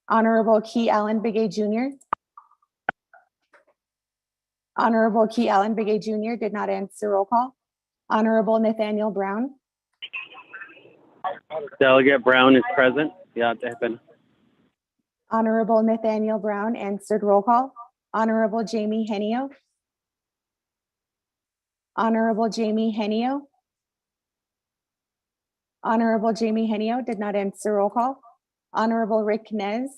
Honorable Key Allen Begay Jr. Honorable Key Allen Begay Jr. did not answer roll call. Honorable Nathaniel Brown. Delegate Brown is present. Yeah, Tehpen. Honorable Nathaniel Brown answered roll call. Honorable Jamie Henio. Honorable Jamie Henio. Honorable Jamie Henio did not answer roll call. Honorable Rick Nez.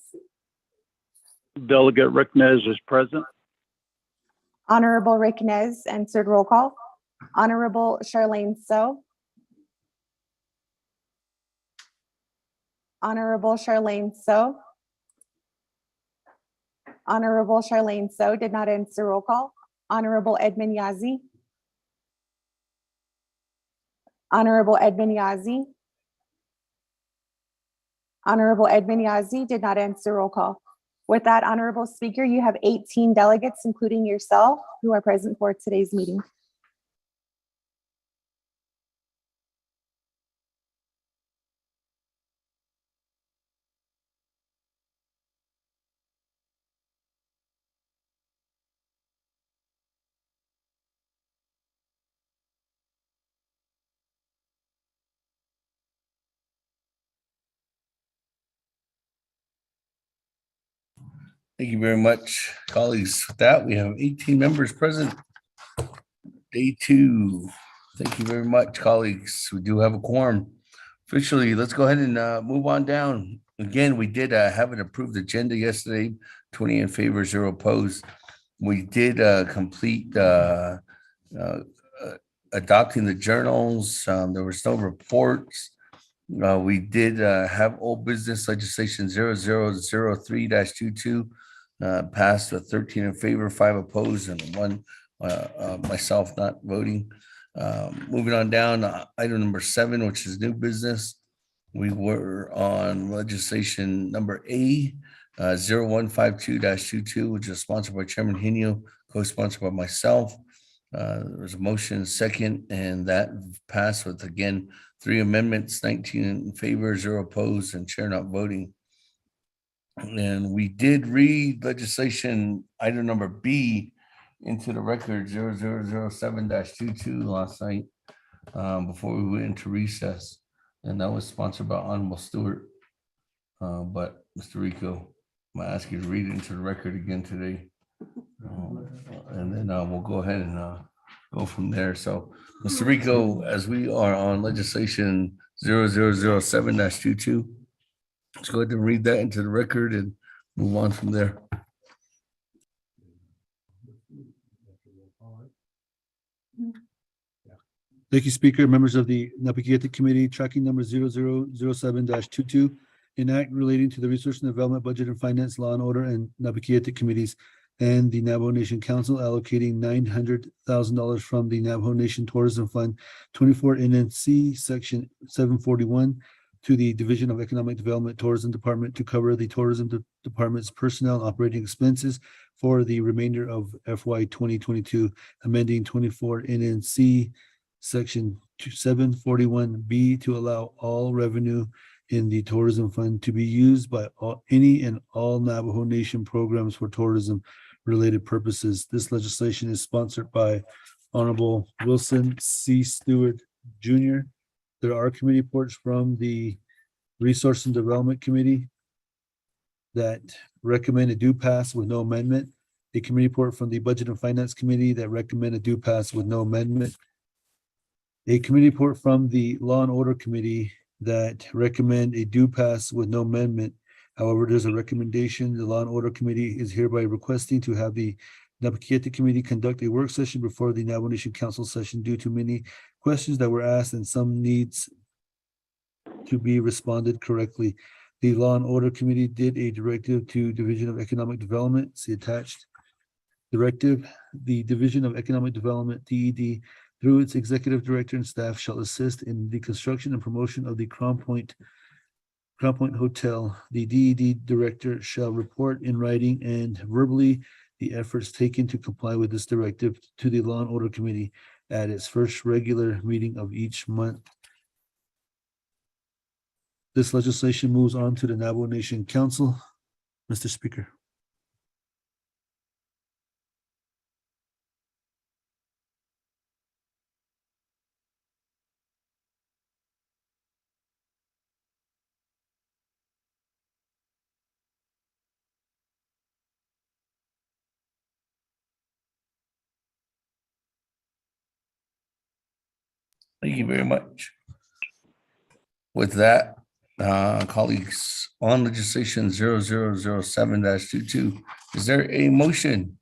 Delegate Rick Nez is present. Honorable Rick Nez answered roll call. Honorable Charlene So. Honorable Charlene So. Honorable Charlene So did not answer roll call. Honorable Edmund Yazi. Honorable Edmund Yazi. Honorable Edmund Yazi did not answer roll call. With that, Honorable Speaker, you have 18 delegates, including yourself, who are present for today's meeting. Thank you very much, colleagues. With that, we have 18 members present. Day 2. Thank you very much, colleagues. We do have a quorum. Officially, let's go ahead and move on down. Again, we did have an approved agenda yesterday, 20 in favor, 0 opposed. We did complete adopting the journals. There was no reports. We did have old business legislation 0003-22 passed with 13 in favor, 5 opposed, and 1 myself not voting. Moving on down, item number 7, which is new business. We were on legislation number A, 0152-22, which is sponsored by Chairman Henio, co-sponsored by myself. There was a motion second, and that passed with, again, 3 amendments, 19 in favor, 0 opposed, and chair not voting. And we did read legislation item number B into the record 0007-22 last night before we went into recess. And that was sponsored by Honorable Stewart. But Mr. Rico, I'm gonna ask you to read it into the record again today. And then we'll go ahead and go from there. So Mr. Rico, as we are on legislation 0007-22, let's go ahead and read that into the record and move on from there. Thank you, Speaker. Members of the Naabik'iytiI Committee, tracking number 0007-22, an act relating to the Research and Development, Budget and Finance, Law and Order, and Naabik'iytiI Committees and the Navajo Nation Council allocating $900,000 from the Navajo Nation Tourism Fund 24 NNC Section 741 to the Division of Economic Development Tourism Department to cover the Tourism Department's personnel and operating expenses for the remainder of FY 2022, amending 24 NNC Section 741B to allow all revenue in the tourism fund to be used by any and all Navajo Nation programs for tourism related purposes. This legislation is sponsored by Honorable Wilson C. Stewart Jr. There are committee reports from the Resource and Development Committee that recommend a do pass with no amendment. A committee report from the Budget and Finance Committee that recommend a do pass with no amendment. A committee report from the Law and Order Committee that recommend a do pass with no amendment. However, there's a recommendation. The Law and Order Committee is hereby requesting to have the Naabik'iytiI Committee conduct a work session before the Navajo Nation Council session due to many questions that were asked and some needs to be responded correctly. The Law and Order Committee did a directive to Division of Economic Development. It's the attached directive. The Division of Economic Development, DED, through its executive director and staff shall assist in the construction and promotion of the Crown Point Hotel. The DED director shall report in writing and verbally the efforts taken to comply with this directive to the Law and Order Committee at its first regular meeting of each month. This legislation moves on to the Navajo Nation Council. Mr. Speaker. Thank you very much. With that, colleagues, on legislation 0007-22, is there a motion?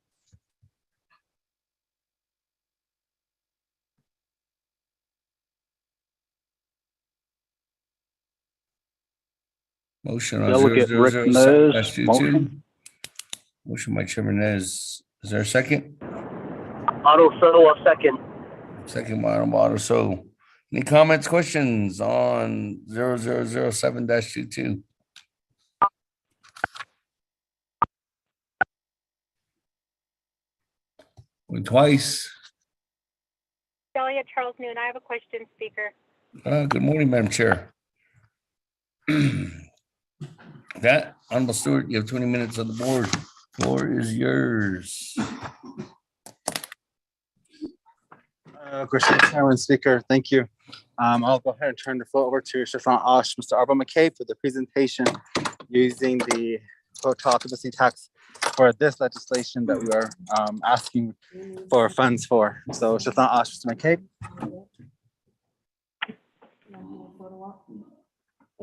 Motion on Delegate Rick 0007-22. motion. Motion by Chairman Nez. Is there a second? Auto so a second. Second by Otto. So any comments, questions on 0007-22? Going twice. Delia Charles Noon, I have a question, Speaker. Good morning, Madam Chair. That, Honorable Stewart, you have 20 minutes on the board. Floor is yours. Question, Chairman, Speaker, thank you. I'll go ahead and turn the floor over to Shafran Ash, Mr. Arba McCabe for the presentation using the hotel occupancy tax for this legislation that we are asking for funds for. So Shafran Ash, Mr. McCabe.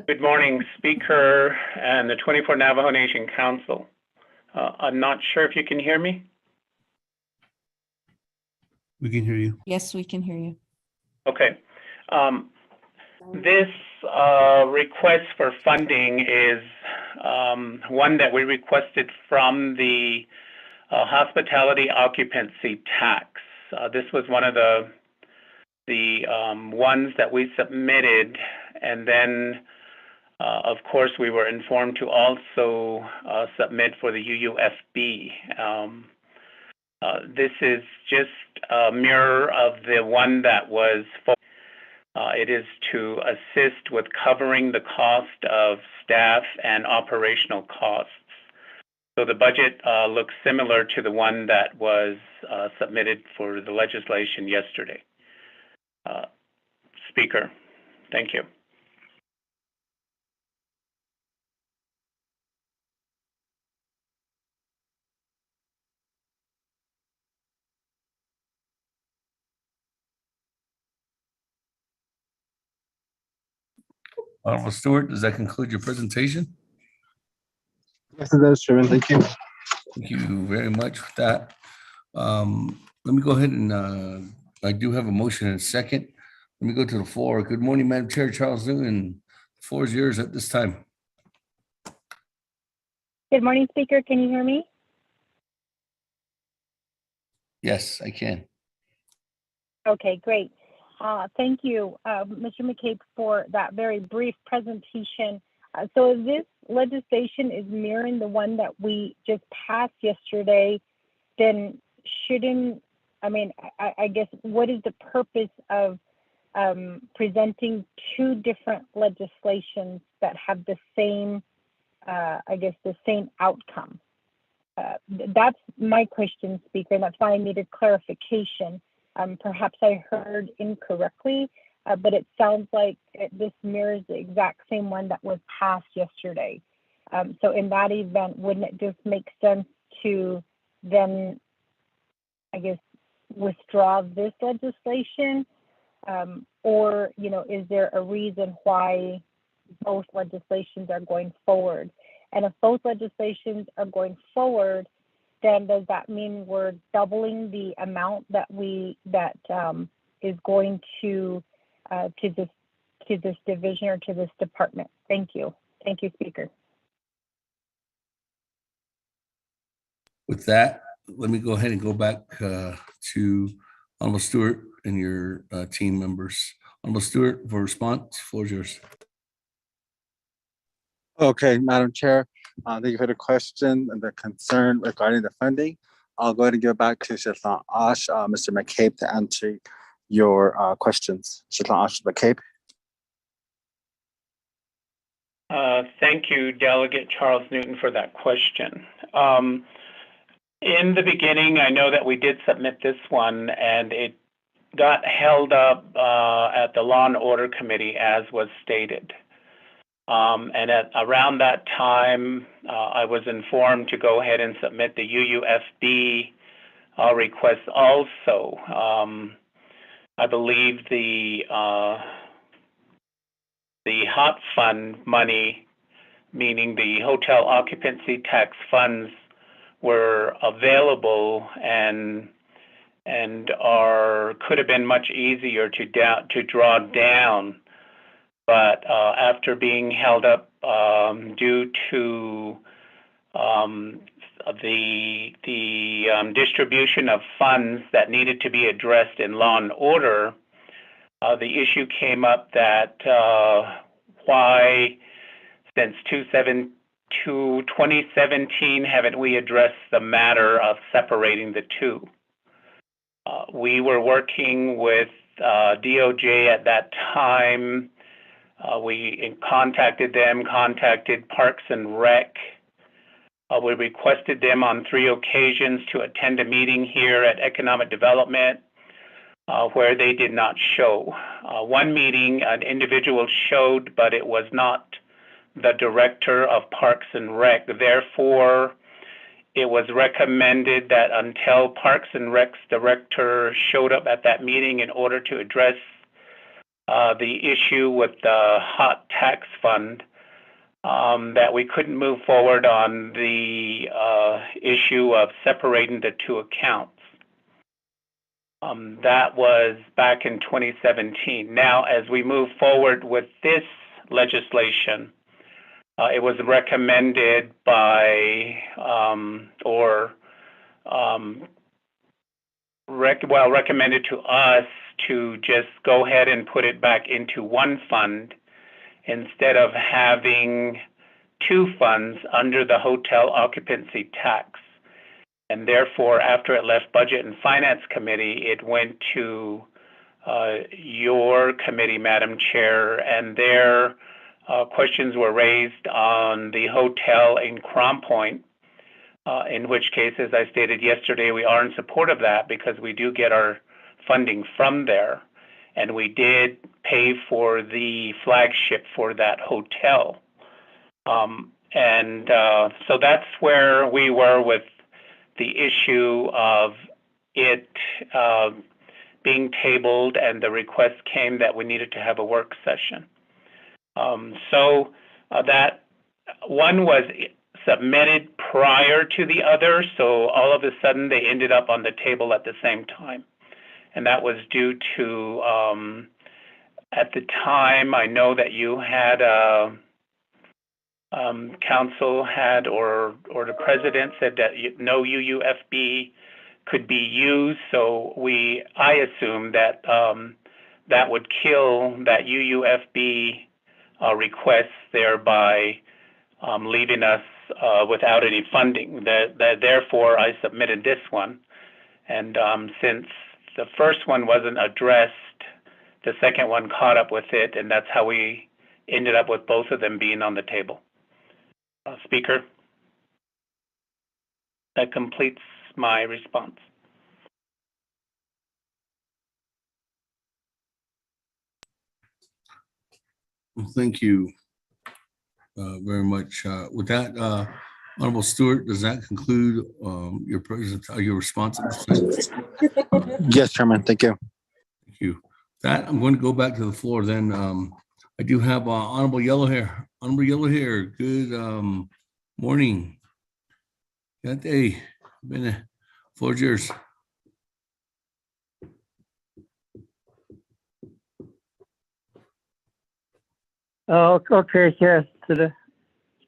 Good morning, Speaker and the 24 Navajo Nation Council. I'm not sure if you can hear me. We can hear you. Yes, we can hear you. Okay. This request for funding is one that we requested from the hospitality occupancy tax. This was one of the ones that we submitted, and then of course, we were informed to also submit for the UUFB. This is just a mirror of the one that was. It is to assist with covering the cost of staff and operational costs. So the budget looks similar to the one that was submitted for the legislation yesterday. Speaker, thank you. Honorable Stewart, does that conclude your presentation? Yes, it does, Chairman. Thank you. Thank you very much for that. Let me go ahead and I do have a motion and a second. Let me go to the floor. Good morning, Madam Chair, Charles Newton. The floor is yours at this time. Good morning, Speaker. Can you hear me? Yes, I can. Okay, great. Thank you, Mr. McCabe, for that very brief presentation. So if this legislation is mirroring the one that we just passed yesterday, then shouldn't, I guess, what is the purpose of presenting two different legislations that have the same, the same outcome? That's my question, Speaker, and that's why I needed clarification. Perhaps I heard incorrectly, but it sounds like this mirrors the exact same one that was passed yesterday. So in that event, wouldn't it just make sense to then, I guess, withdraw this legislation? Or, is there a reason why both legislations are going forward? And if both legislations are going forward, then does that mean we're doubling the amount that is going to this division or to this department? Thank you. Thank you, Speaker. With that, let me go ahead and go back to Honorable Stewart and your team members. Honorable Stewart, for response, floor is yours. Okay, Madam Chair, thank you for the question and the concern regarding the funding. I'll go ahead and give it back to Shafran Ash, Mr. McCabe, to answer your questions. Shafran Ash, McCabe. Thank you, Delegate Charles Newton, for that question. In the beginning, I know that we did submit this one, and it got held up at the Law and Order Committee, as was stated. And around that time, I was informed to go ahead and submit the UUFB request also. I believe the HOT fund money, meaning the hotel occupancy tax funds, were available and could have been much easier to draw down. But after being held up due to the distribution of funds that needed to be addressed in law and order, the issue came up that why, since 2017, haven't we addressed the matter of separating the two? We were working with DOJ at that time. We contacted them, contacted Parks and Rec. We requested them on 3 occasions to attend a meeting here at Economic Development where they did not show. One meeting, an individual showed, but it was not the director of Parks and Rec. Therefore, it was recommended that until Parks and Rec's director showed up at that meeting in order to address the issue with the hot tax fund, that we couldn't move forward on the issue of separating the two accounts. That was back in 2017. Now, as we move forward with this legislation, it was recommended by, recommended to us to just go ahead and put it back into one fund instead of having two funds under the hotel occupancy tax. And therefore, after it left Budget and Finance Committee, it went to your committee, Madam Chair, and there questions were raised on the hotel in Crown Point, in which case, as I stated yesterday, we are in support of that because we do get our funding from there. And we did pay for the flagship for that hotel. So that's where we were with the issue of it being tabled, and the request came that we needed to have a work session. So that one was submitted prior to the other, so all of a sudden they ended up on the table at the same time. And that was due to, at the time, I know that you had, council had, or the president said that no UUFB could be used, so I assumed that that would kill that UUFB request, thereby leaving us without any funding. Therefore, I submitted this one. And since the first one wasn't addressed, the second one caught up with it, and that's how we ended up with both of them being on the table. Speaker, that completes my response. Well, thank you very much. With that, Honorable Stewart, does that conclude your response? Yes, Chairman. Thank you. Thank you. That I'm going to go back to the floor. Then I do have Honorable Yellow Hair. Honorable Yellow Hair. Good morning. Good day. Floor is yours. Okay, yes, to the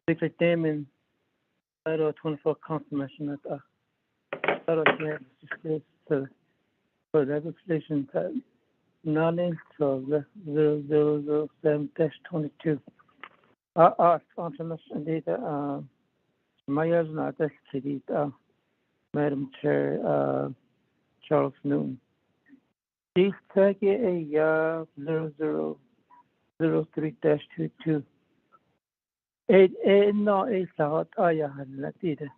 Speaker Tim and Title 24 Confirmation that Title to for legislation that nodding to the 0007-22. Confirmation data, Mayor's not executed, Madam Chair, Charles Newton. Please take a 0003-22 No, it's out. Oh, yeah, Natida.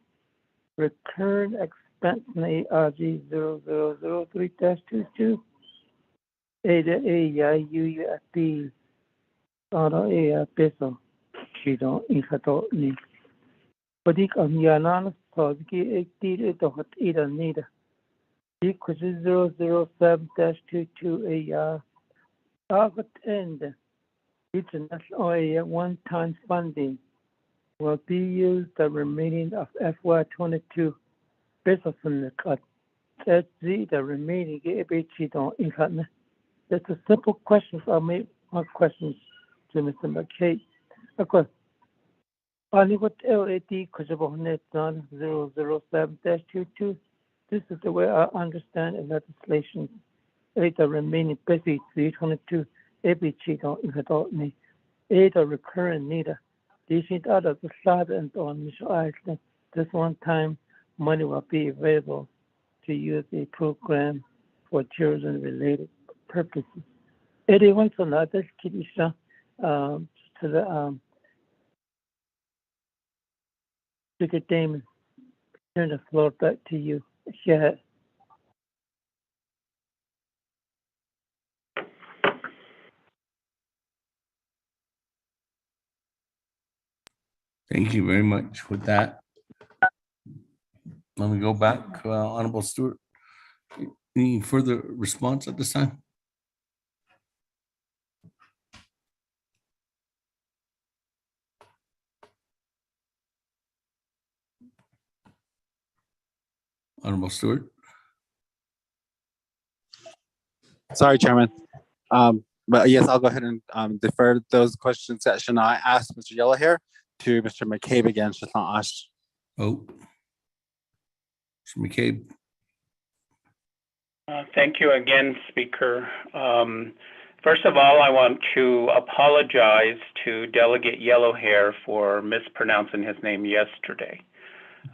Return expense ARG 0003-22. Ada UUFP. A peso. She don't inhato ni. Padik ang yanan so ki 80 ito ida nida. Equals 007-22 August end. International one-time funding will be used the remaining of FY22 based on the cut. That's the remaining ABC don't income. That's a simple question. I'll make more questions to Mr. McKay. Of course, only with LAD because of net 007-22. This is the way I understand in legislation. The remaining basic 322 ABC don't include me. The recurrent neither. These out of the slide and on Mr. Iceland. This one time money will be available to use a program for children related purposes. Anyone so now this Kidisha to the Speaker Damon. Turn the floor back to you. Yeah. Thank you very much. With that, let me go back. Honorable Stewart, any further response at this time? Honorable Stewart. Sorry, Chairman. But yes, I'll go ahead and defer those questions that Shania asked Mr. Yellowhair to Mr. McCabe again. She's not asked. Oh, Mr. McCabe. Thank you again, Speaker. First of all, I want to apologize to Delegate Yellowhair for mispronouncing his name yesterday.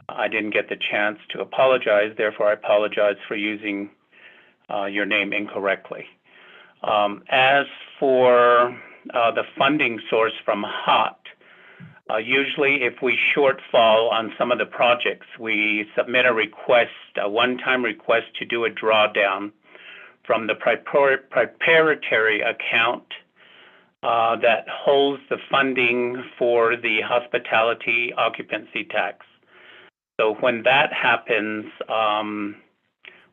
I didn't get the chance to apologize, therefore I apologize for using your name incorrectly. As for the funding source from HOT, usually if we shortfall on some of the projects, we submit a request, a one-time request to do a drawdown from the preparatory account that holds the funding for the hospitality occupancy tax. So when that happens,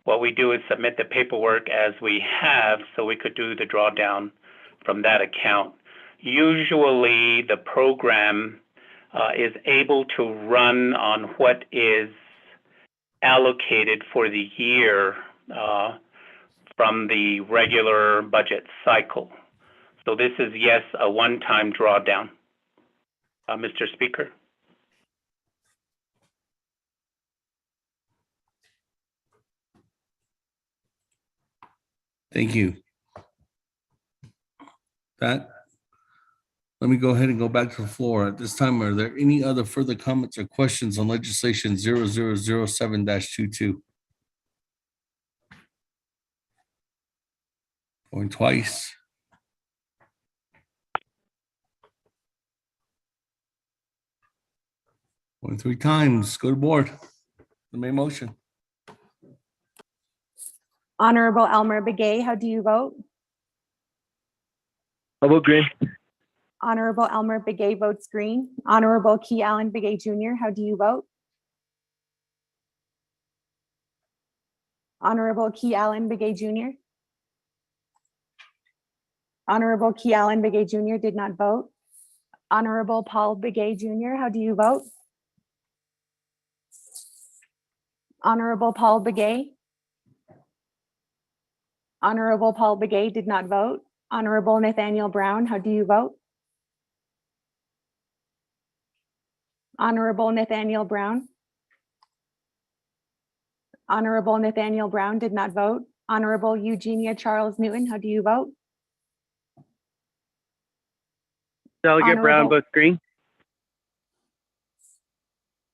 what we do is submit the paperwork as we have so we could do the drawdown from that account. Usually the program is able to run on what is allocated for the year from the regular budget cycle. So this is, yes, a one-time drawdown. Mr. Speaker. Thank you. Let me go ahead and go back to the floor. At this time, are there any other further comments or questions on legislation 0007-22? Going twice. Going three times. Go to board. The main motion. Honorable Elmer Begay, how do you vote? I vote green. Honorable Elmer Begay votes green. Honorable Key Allen Begay Jr., how do you vote? Honorable Key Allen Begay Jr. Honorable Key Allen Begay Jr. did not vote. Honorable Paul Begay Jr., how do you vote? Honorable Paul Begay. Honorable Paul Begay did not vote. Honorable Nathaniel Brown, how do you vote? Honorable Nathaniel Brown. Honorable Nathaniel Brown did not vote. Honorable Eugenia Charles Newton, how do you vote? Delegate Brown Honorable- votes green.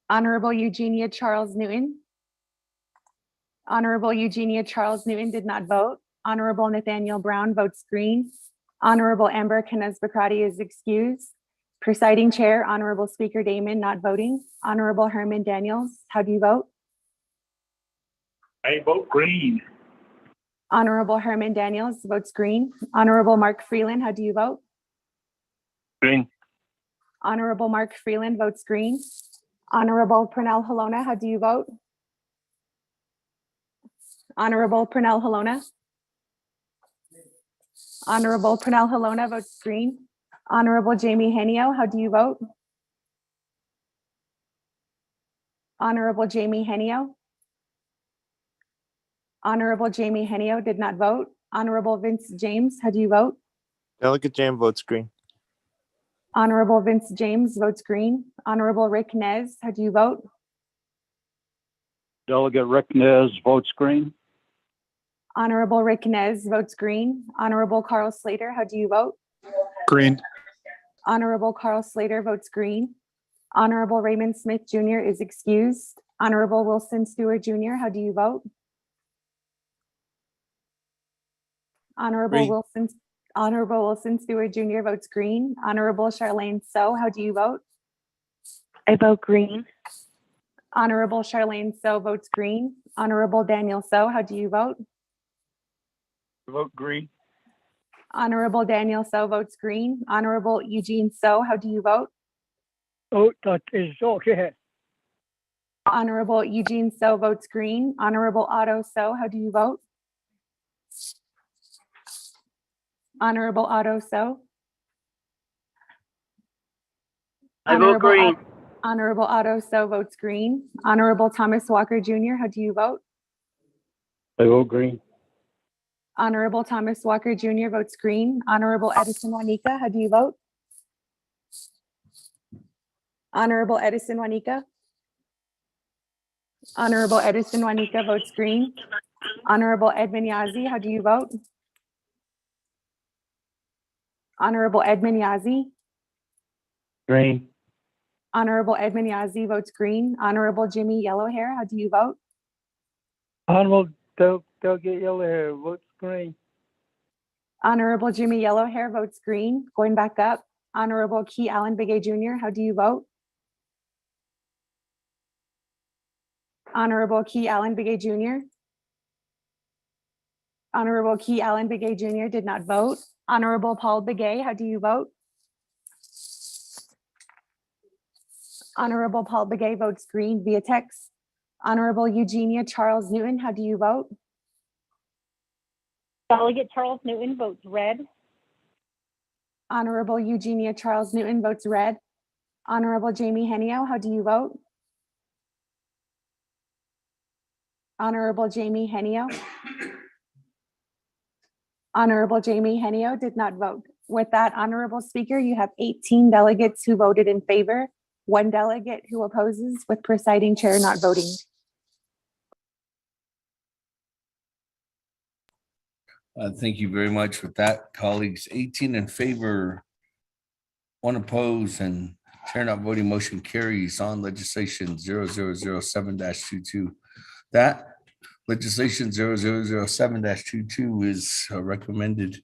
Honorable Eugenia Charles Newton. Honorable Eugenia Charles Newton did not vote. Honorable Nathaniel Brown votes green. Honorable Amber Knez-Bakrati is excused. Presiding Chair, Honorable Speaker Damon, not voting. Honorable Herman Daniels, how do you vote? I vote green. Honorable Herman Daniels votes green. Honorable Mark Freeland, how do you vote? Green. Honorable Mark Freeland votes green. Honorable Pernell Halona, how do you vote? Honorable Pernell Halona. Honorable Pernell Halona votes green. Honorable Jamie Henio, how do you vote? Honorable Jamie Henio. Honorable Jamie Henio did not vote. Honorable Vince James, how do you vote? Delegate James votes green. Honorable Vince James votes green. Honorable Rick Nez, how do you vote? Delegate Rick Nez votes green. Honorable Rick Nez votes green. Honorable Carl Slater, how do you vote? Green. Honorable Carl Slater votes green. Honorable Raymond Smith Jr. is excused. Honorable Wilson Stewart Jr., how do you vote? Green. Honorable Wilson Stewart Jr. votes green. Honorable Charlene So, how do you vote? I vote green. Honorable Charlene So votes green. Honorable Daniel So, how do you vote? Vote green. Honorable Daniel So votes green. Honorable Eugene So, how do you vote? Oh, that is okay. Honorable Eugene So votes green. Honorable Otto So, how do you vote? Honorable Otto So. I vote green. Honorable Otto So votes green. Honorable Thomas Walker Jr., how do you vote? I vote green. Honorable Thomas Walker Jr. votes green. Honorable Edison Juanica, how do you vote? Honorable Edison Juanica. Honorable Edison Juanica votes green. Honorable Edmund Yazzie, how do you vote? Honorable Edmund Yazzie. Green. Honorable Edmund Yazzie votes green. Honorable Jimmy Yellowhair, how do you vote? Honorable Delegate Yellowhair votes green. Honorable Jimmy Yellowhair votes green. Going back up, Honorable Key Allen Begay Jr., how do you vote? Honorable Key Allen Begay Jr. Honorable Key Allen Begay Jr. did not vote. Honorable Paul Begay, how do you vote? Honorable Paul Begay votes green via text. Honorable Eugenia Charles Newton, how do you vote? Delegate Charles Newton votes red. Honorable Eugenia Charles Newton votes red. Honorable Jamie Henio, how do you vote? Honorable Jamie Henio. Honorable Jamie Henio did not vote. With that, Honorable Speaker, you have 18 delegates who voted in favor, 1 delegate who opposes, with presiding chair not voting. Thank you very much with that, colleagues. 18 in favor, 1 opposed, and chair not voting. Motion carries on legislation 0007-22. That legislation 0007-22 is recommended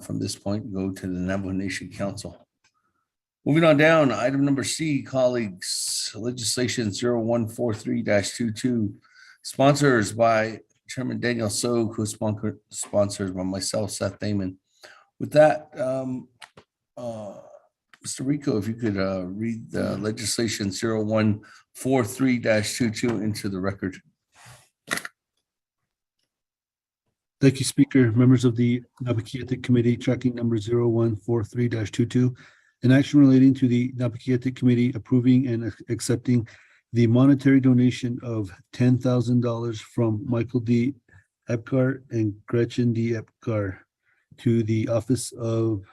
from this point go to the Navajo Nation Council. Moving on down, item number C, colleagues, legislation 0143-22, sponsors by Chairman Daniel So, co-sponsors by myself, Seth Damon. With that, Mr. Rico, if you could read the legislation 0143-22 into the record. Thank you, Speaker. Members of the Naabik'iytiI Committee, tracking number 0143-22, an action relating to the Naabik'iytiI Committee approving and accepting the monetary donation of $10,000 from Michael D. Epcar and Gretchen D. Epcar to the Office of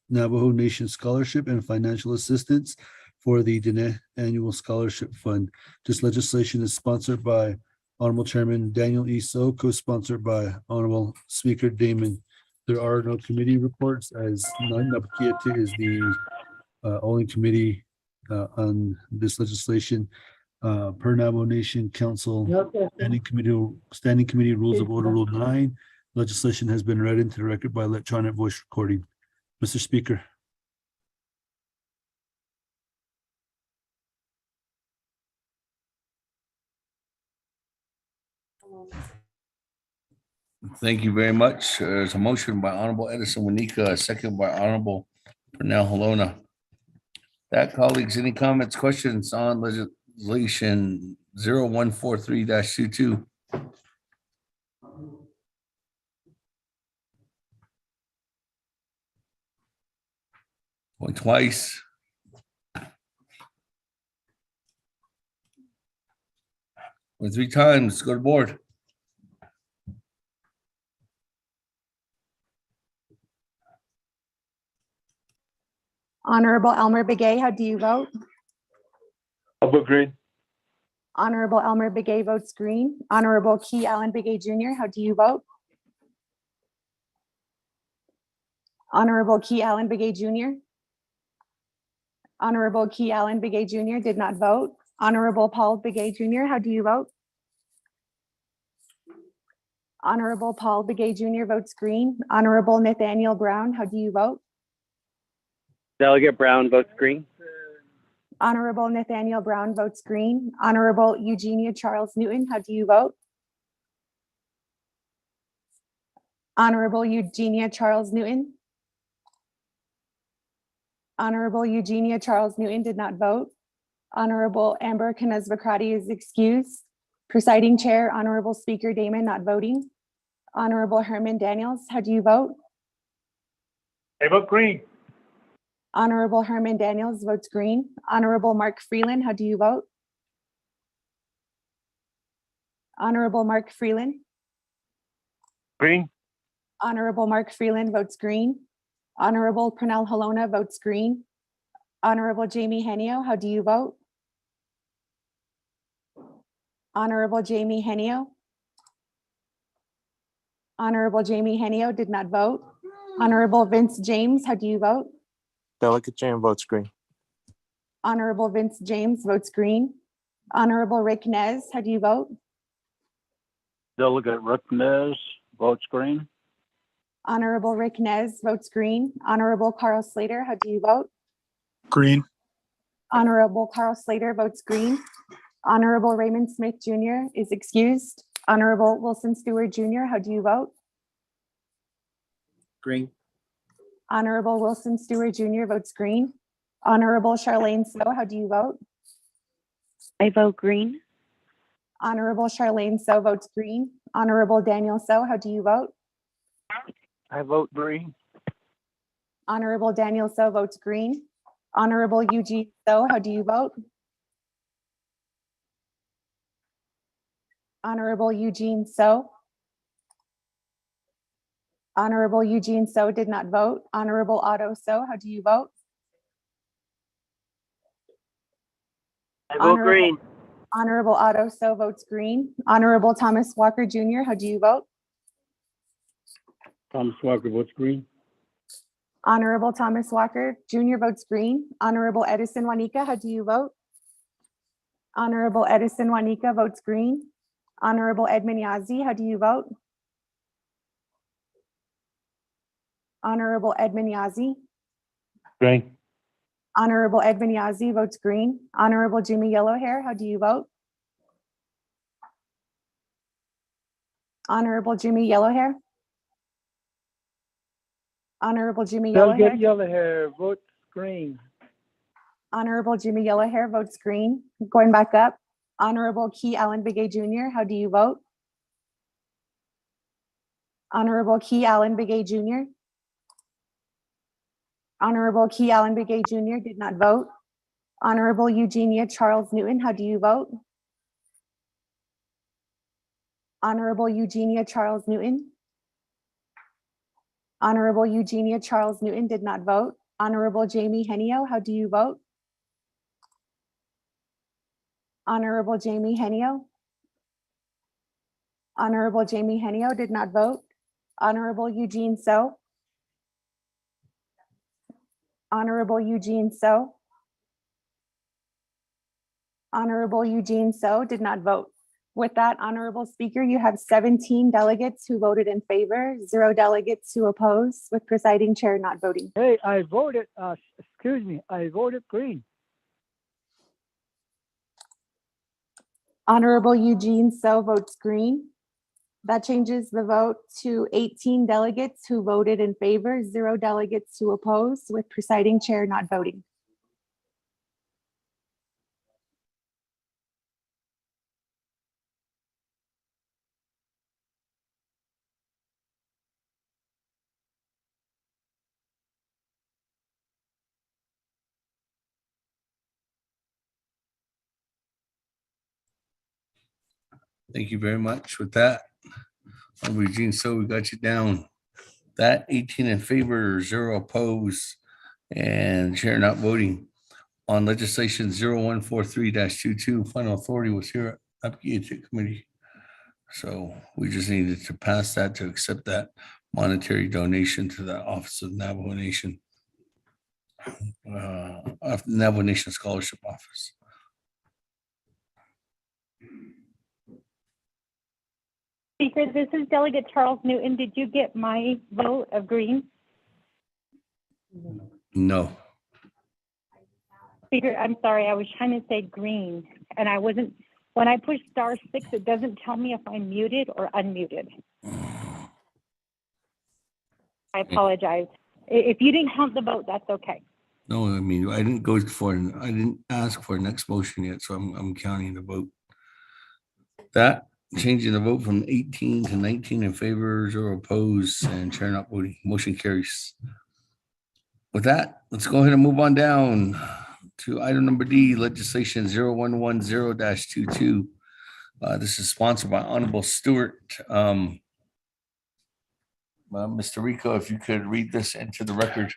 Navajo Nation Scholarship and Financial Assistance for the Diné Annual Scholarship Fund. This legislation is sponsored by Honorable Chairman Daniel E. So, co-sponsored by Honorable Speaker Damon. There are no committee reports, as Naabik'iytiI is the only committee on this legislation. Per Navajo Nation Council Standing Committee Rules of Order Rule 9, legislation has been read into the record by electronic voice recording. Mr. Speaker. Thank you very much. There's a motion by Honorable Edison Wanika, a second by Honorable Pernell Halona. That, colleagues, any comments, questions on legislation 0143-22? Going twice. Going three times. Go to board. Honorable Elmer Begay, how do you vote? I vote green. Honorable Elmer Begay votes green. Honorable Key Allen Begay Jr., how do you vote? Honorable Key Allen Begay Jr. Honorable Key Allen Begay Jr. did not vote. Honorable Paul Begay Jr., how do you vote? Honorable Paul Begay Jr. votes green. Honorable Nathaniel Brown, how do you vote? Delegate Brown votes green. Honorable Nathaniel Brown votes green. Honorable Eugenia Charles Newton, how do you vote? Honorable Eugenia Charles Newton. Honorable Eugenia Charles Newton did not vote. Honorable Amber Knezvakrati is excused. Presiding Chair, Honorable Speaker Damon not voting. Honorable Herman Daniels, how do you vote? I vote green. Honorable Herman Daniels votes green. Honorable Mark Freeland, how do you vote? Honorable Mark Freeland. Green. Honorable Mark Freeland votes green. Honorable Pernell Halona votes green. Honorable Jamie Henio, how do you vote? Honorable Jamie Henio. Honorable Jamie Henio did not vote. Honorable Vince James, how do you vote? Delegate James votes green. Honorable Vince James votes green. Honorable Rick Nez, how do you vote? Delegate Rick Nez votes green. Honorable Rick Nez votes green. Honorable Carl Slater, how do you vote? Green. Honorable Carl Slater votes green. Honorable Raymond Smith Jr. is excused. Honorable Wilson Stewart Jr., how do you vote? Green. Honorable Wilson Stewart Jr. votes green. Honorable Charlene So, how do you vote? I vote green. Honorable Charlene So votes green. Honorable Daniel So, how do you vote? I vote green. Honorable Daniel So votes green. Honorable Eugene So, how do you vote? Honorable Eugene So. Honorable Eugene So did not vote. Honorable Otto So, how do you vote? I vote green. Honorable Otto So votes green. Honorable Thomas Walker Jr., how do you vote? Thomas Walker votes green. Honorable Thomas Walker Jr. votes green. Honorable Edison Wanika, how do you vote? Honorable Edison Wanika votes green. Honorable Edmund Yazzie, how do you vote? Honorable Edmund Yazzie. Green. Honorable Edmund Yazzie votes green. Honorable Jimmy Yellowhair, how do you vote? Honorable Jimmy Yellowhair. Honorable Jimmy Delegate Yellowhair. Yellowhair votes green. Honorable Jimmy Yellowhair votes green. Going back up. Honorable Key Allen Begay Jr., how do you vote? Honorable Key Allen Begay Jr. Honorable Key Allen Begay Jr. did not vote. Honorable Eugenia Charles Newton, how do you vote? Honorable Eugenia Charles Newton. Honorable Eugenia Charles Newton did not vote. Honorable Jamie Henio, how do you vote? Honorable Jamie Henio. Honorable Jamie Henio did not vote. Honorable Eugene So. Honorable Eugene So. Honorable Eugene So did not vote. With that, Honorable Speaker, you have 17 delegates who voted in favor, 0 delegates who oppose, with presiding chair not voting. Hey, I voted, excuse me, I voted green. Honorable Eugene So votes green. That changes the vote to 18 delegates who voted in favor, 0 delegates who oppose, with presiding chair not voting. Thank you very much. With that, Eugene, so we got you down. That 18 in favor, 0 opposed, and chair not voting. On legislation 0143-22, final authority was here at Naabik'iytiI committee. So we just needed to pass that to accept that monetary donation to the Office of Navajo Nation, Navajo Nation Scholarship Office. Speaker, this is Delegate Charles Newton. Did you get my vote of green? No. Speaker, I'm sorry, I was trying to say green, and I wasn't. When I push *6, it doesn't tell me if I'm muted or unmuted. I apologize. If you didn't count the vote, that's okay. No, I mean, I didn't ask for a next motion yet, so I'm counting the vote. That changing the vote from 18 to 19 in favor, 0 opposed, and chair not voting. Motion carries. With that, let's go ahead and move on down to item number D, legislation 0110-22. This is sponsored by Honorable Stewart. Mr. Rico, if you could read this into the record.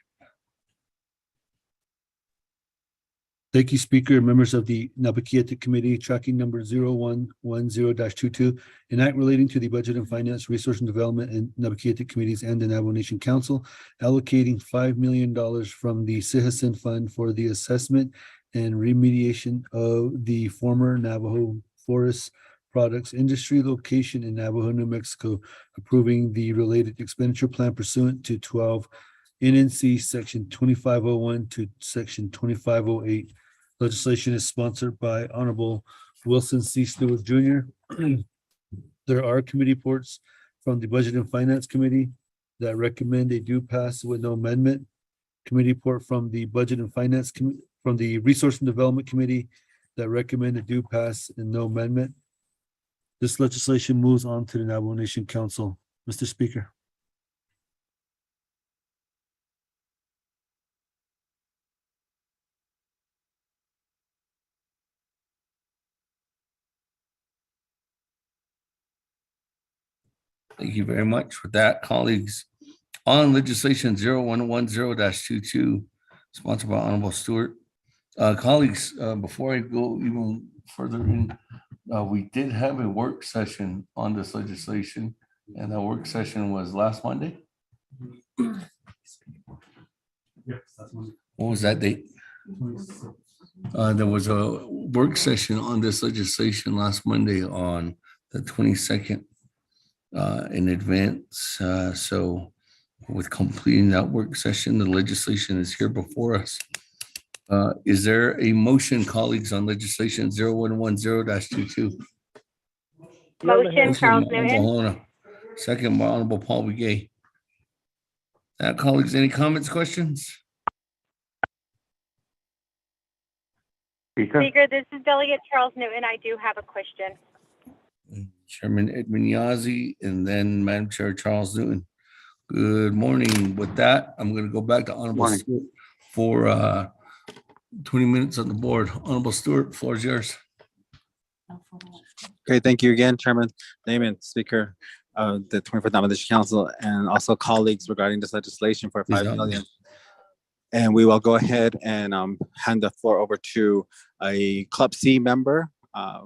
Thank you, Speaker, and members of the Naabik'iytiI Committee, tracking number 0110-22, an act relating to the Budget and Finance, Resource and Development and Naabik'iytiI Committees and the Navajo Nation Council, allocating $5 million from the Citizen Fund for the assessment and remediation of the former Navajo Forest Products Industry location in Navajo, New Mexico, approving the related expenditure plan pursuant to 12 NNC Section 2501 to Section 2508. Legislation is sponsored by Honorable Wilson C. Stewart Jr. There are committee reports from the Budget and Finance Committee that recommend they do pass with no amendment. Committee report from the Budget and Finance from the Resource and Development Committee that recommend it do pass and no amendment. This legislation moves on to the Navajo Nation Council. Mr. Speaker. Thank you very much. With that, colleagues, on legislation 0110-22, sponsored by Honorable Stewart. Colleagues, before I go even further in, we did have a work session on this legislation, and that work session was last Monday. What was that date? There was a work session on this legislation last Monday on the 22nd in advance. So with completing that work session, the legislation is here before us. Is there a motion, colleagues, on legislation 0110-22? Motion, Charles Newton. Second by Honorable Paul Begay. Colleagues, any comments, questions? Speaker, this is Delegate Charles Newton. I do have a question. Chairman Edmund Yazzie, and then Madam Chair Charles Newton. Good morning. With that, I'm going to go back to Honorable Stewart for 20 minutes on the board. Honorable Stewart, floor is yours. Okay, thank you again, Chairman Naaman, Speaker of the 24th Navajo Nation Council, and also colleagues regarding this legislation for $5 million. And we will go ahead and hand the floor over to a Club C member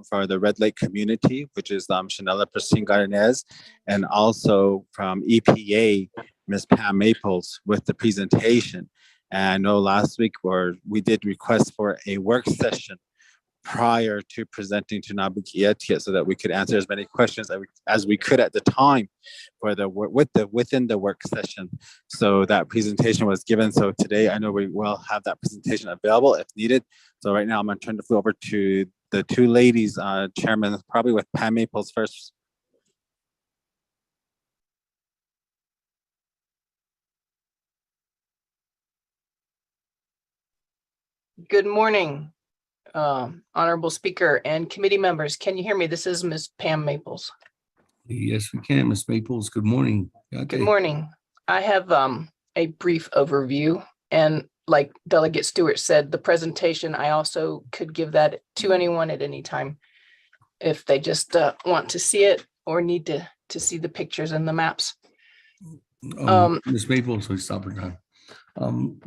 for the Red Lake community, which is Chanela Pristine Gardenez, and also from EPA, Ms. Pam Maples, with the presentation. And I know last week we did request for a work session prior to presenting to Naabik'iytiI so that we could answer as many questions as we could at the time for within the work session. So that presentation was given. So today I know we will have that presentation available if needed. So right now I'm going to turn the floor over to the two ladies, Chairman, probably with Pam Maples first. Good morning, Honorable Speaker and committee members. Can you hear me? This is Ms. Pam Maples. Yes, we can. Ms. Maples, good morning. Good morning. I have a brief overview, and like Delegate Stewart said, the presentation, I also could give that to anyone at any time if they just want to see it or need to see the pictures and the maps. Ms. Maples, we stop her time.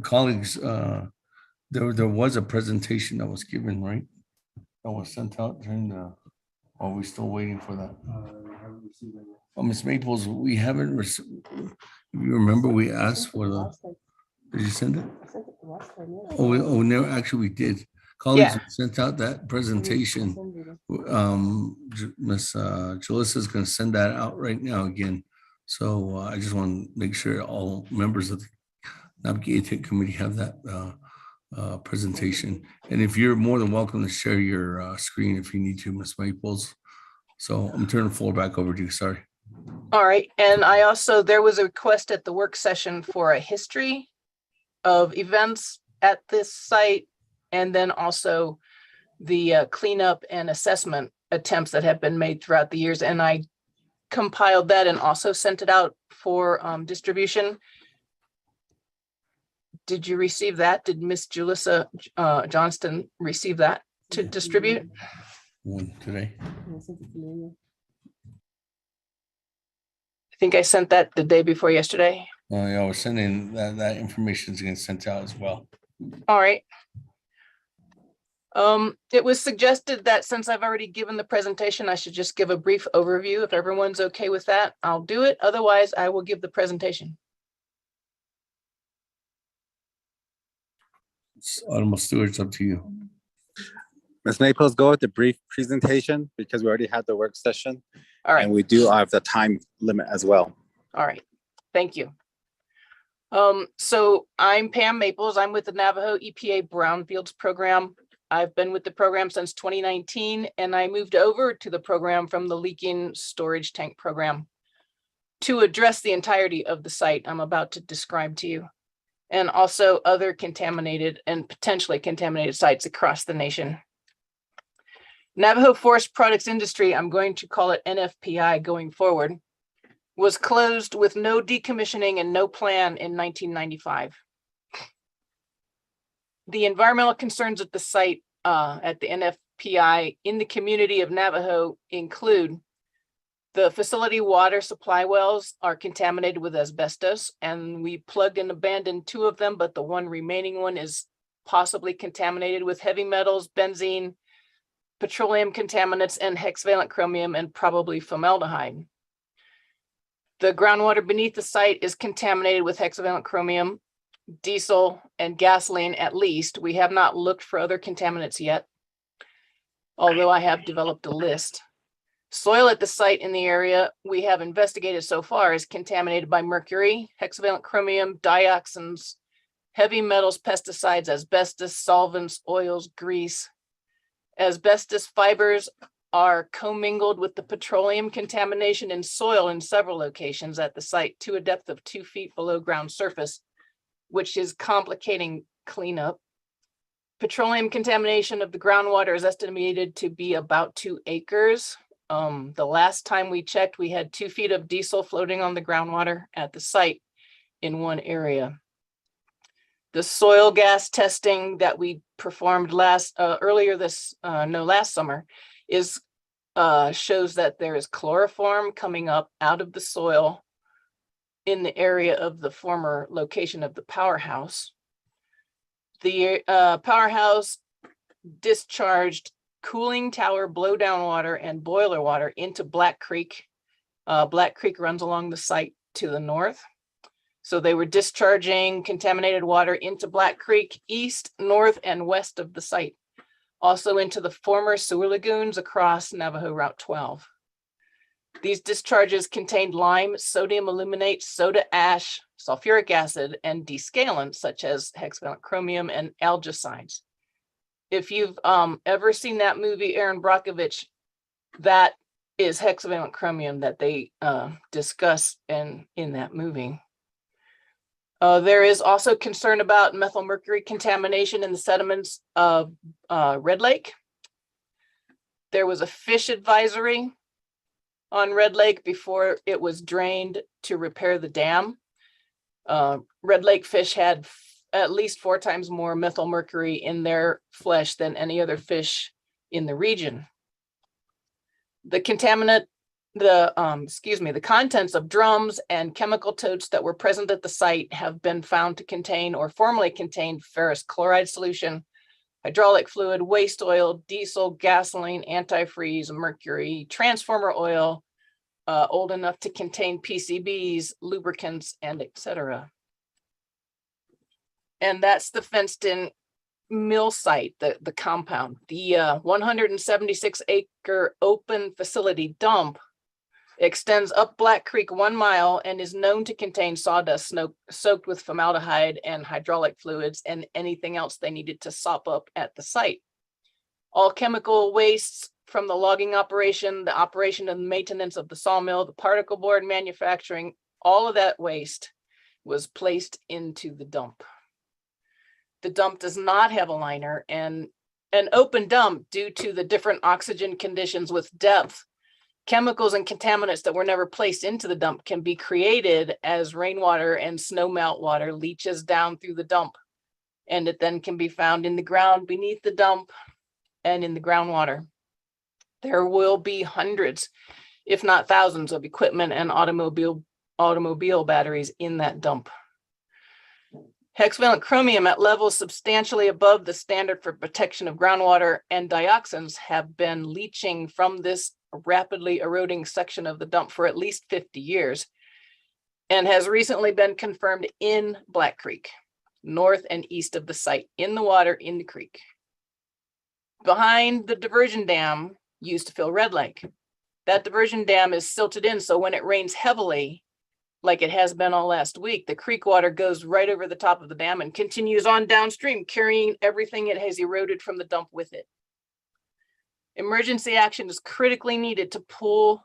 Colleagues, there was a presentation that was given, right? That was sent out during the, are we still waiting for that? Ms. Maples, we haven't received, you remember we asked for the, did you send it? Oh, no, actually we did. Colleagues, we sent out that presentation. Ms. Jalissa is going to send that out right now again. So I just want to make sure all members of the Naabik'iytiI committee have that presentation. And if you're more than welcome to share your screen if you need to, Ms. Maples. So I'm turning the floor back over to you. Sorry. All right. And I also, there was a request at the work session for a history of events at this site, and then also the cleanup and assessment attempts that have been made throughout the years. And I compiled that and also sent it out for distribution. Did you receive that? Did Miss Julissa Johnston receive that to distribute? One today. I think I sent that the day before yesterday. Yeah, we're sending that information is getting sent out as well. All right. It was suggested that since I've already given the presentation, I should just give a brief overview. If everyone's okay with that, I'll do it. Otherwise, I will give the presentation. Honorable Stewart, it's up to you. Ms. Maples, go with the brief presentation because we already had the work session. All right. And we do have the time limit as well. All right. Thank you. So I'm Pam Maples. I'm with the Navajo EPA Brownfields program. I've been with the program since 2019, and I moved over to the program from the leaking storage tank program to address the entirety of the site I'm about to describe to you, and also other contaminated and potentially contaminated sites across the nation. Navajo Forest Products Industry, I'm going to call it NFPI going forward, was closed with no decommissioning and no plan in 1995. The environmental concerns at the site at the NFPI in the community of Navajo include the facility water supply wells are contaminated with asbestos, and we plugged and abandoned 2 of them, but the one remaining one is possibly contaminated with heavy metals, benzene, petroleum contaminants, and hexavalent chromium, and probably formaldehyde. The groundwater beneath the site is contaminated with hexavalent chromium, diesel, and gasoline at least. We have not looked for other contaminants yet, although I have developed a list. Soil at the site in the area we have investigated so far is contaminated by mercury, hexavalent chromium, dioxins, heavy metals, pesticides, asbestos, solvents, oils, grease. Asbestos fibers are commingled with the petroleum contamination in soil in several locations at the site to a depth of 2 feet below ground surface, which is complicating cleanup. Petroleum contamination of the groundwater is estimated to be about 2 acres. The last time we checked, we had 2 feet of diesel floating on the groundwater at the site in one area. The soil gas testing that we performed last summer is shows that there is chloroform coming up out of the soil in the area of the former location of the powerhouse. The powerhouse discharged cooling tower blowdown water and boiler water into Black Creek. Black Creek runs along the site to the north. So they were discharging contaminated water into Black Creek, east, north, and west of the site. Also into the former sewer lagoons across Navajo Route 12. These discharges contained lime, sodium aluminate, soda ash, sulfuric acid, and descalants such as hexavalent chromium and algicides. If you've ever seen that movie, Aaron Brockovich, that is hexavalent chromium that they discuss in that movie. There is also concern about methylmercury contamination in the sediments of Red Lake. There was a fish advisory on Red Lake before it was drained to repair the dam. Red Lake fish had at least 4 times more methylmercury in their flesh than any other fish in the region. The contaminant, the contents of drums and chemical totes that were present at the site have been found to contain or formerly contained ferrous chloride solution, hydraulic fluid, waste oil, diesel, gasoline, antifreeze, mercury, transformer oil, old enough to contain PCBs, lubricants, and etc. And that's the fenced-in mill site, the compound. The 176 acre open facility dump extends up Black Creek 1 mile and is known to contain sawdust soaked with formaldehyde and hydraulic fluids and anything else they needed to sop up at the site. All chemical wastes from the logging operation, the operation and maintenance of the sawmill, the particle board manufacturing, all of that waste was placed into the dump. The dump does not have a liner, and an open dump, due to the different oxygen conditions with depth, chemicals and contaminants that were never placed into the dump can be created as rainwater and snow melt water leaches down through the dump. And it then can be found in the ground beneath the dump and in the groundwater. There will be hundreds, if not thousands, of equipment and automobile batteries in that dump. Hexavalent chromium at levels substantially above the standard for protection of groundwater and dioxins have been leaching from this rapidly eroding section of the dump for at least 50 years and has recently been confirmed in Black Creek, north and east of the site, in the water in the creek. Behind the diversion dam used to fill Red Lake. That diversion dam is silted in, so when it rains heavily, like it has been all last week, the creek water goes right over the top of the dam and continues on downstream, carrying everything it has eroded from the dump with it. Emergency action is critically needed to pull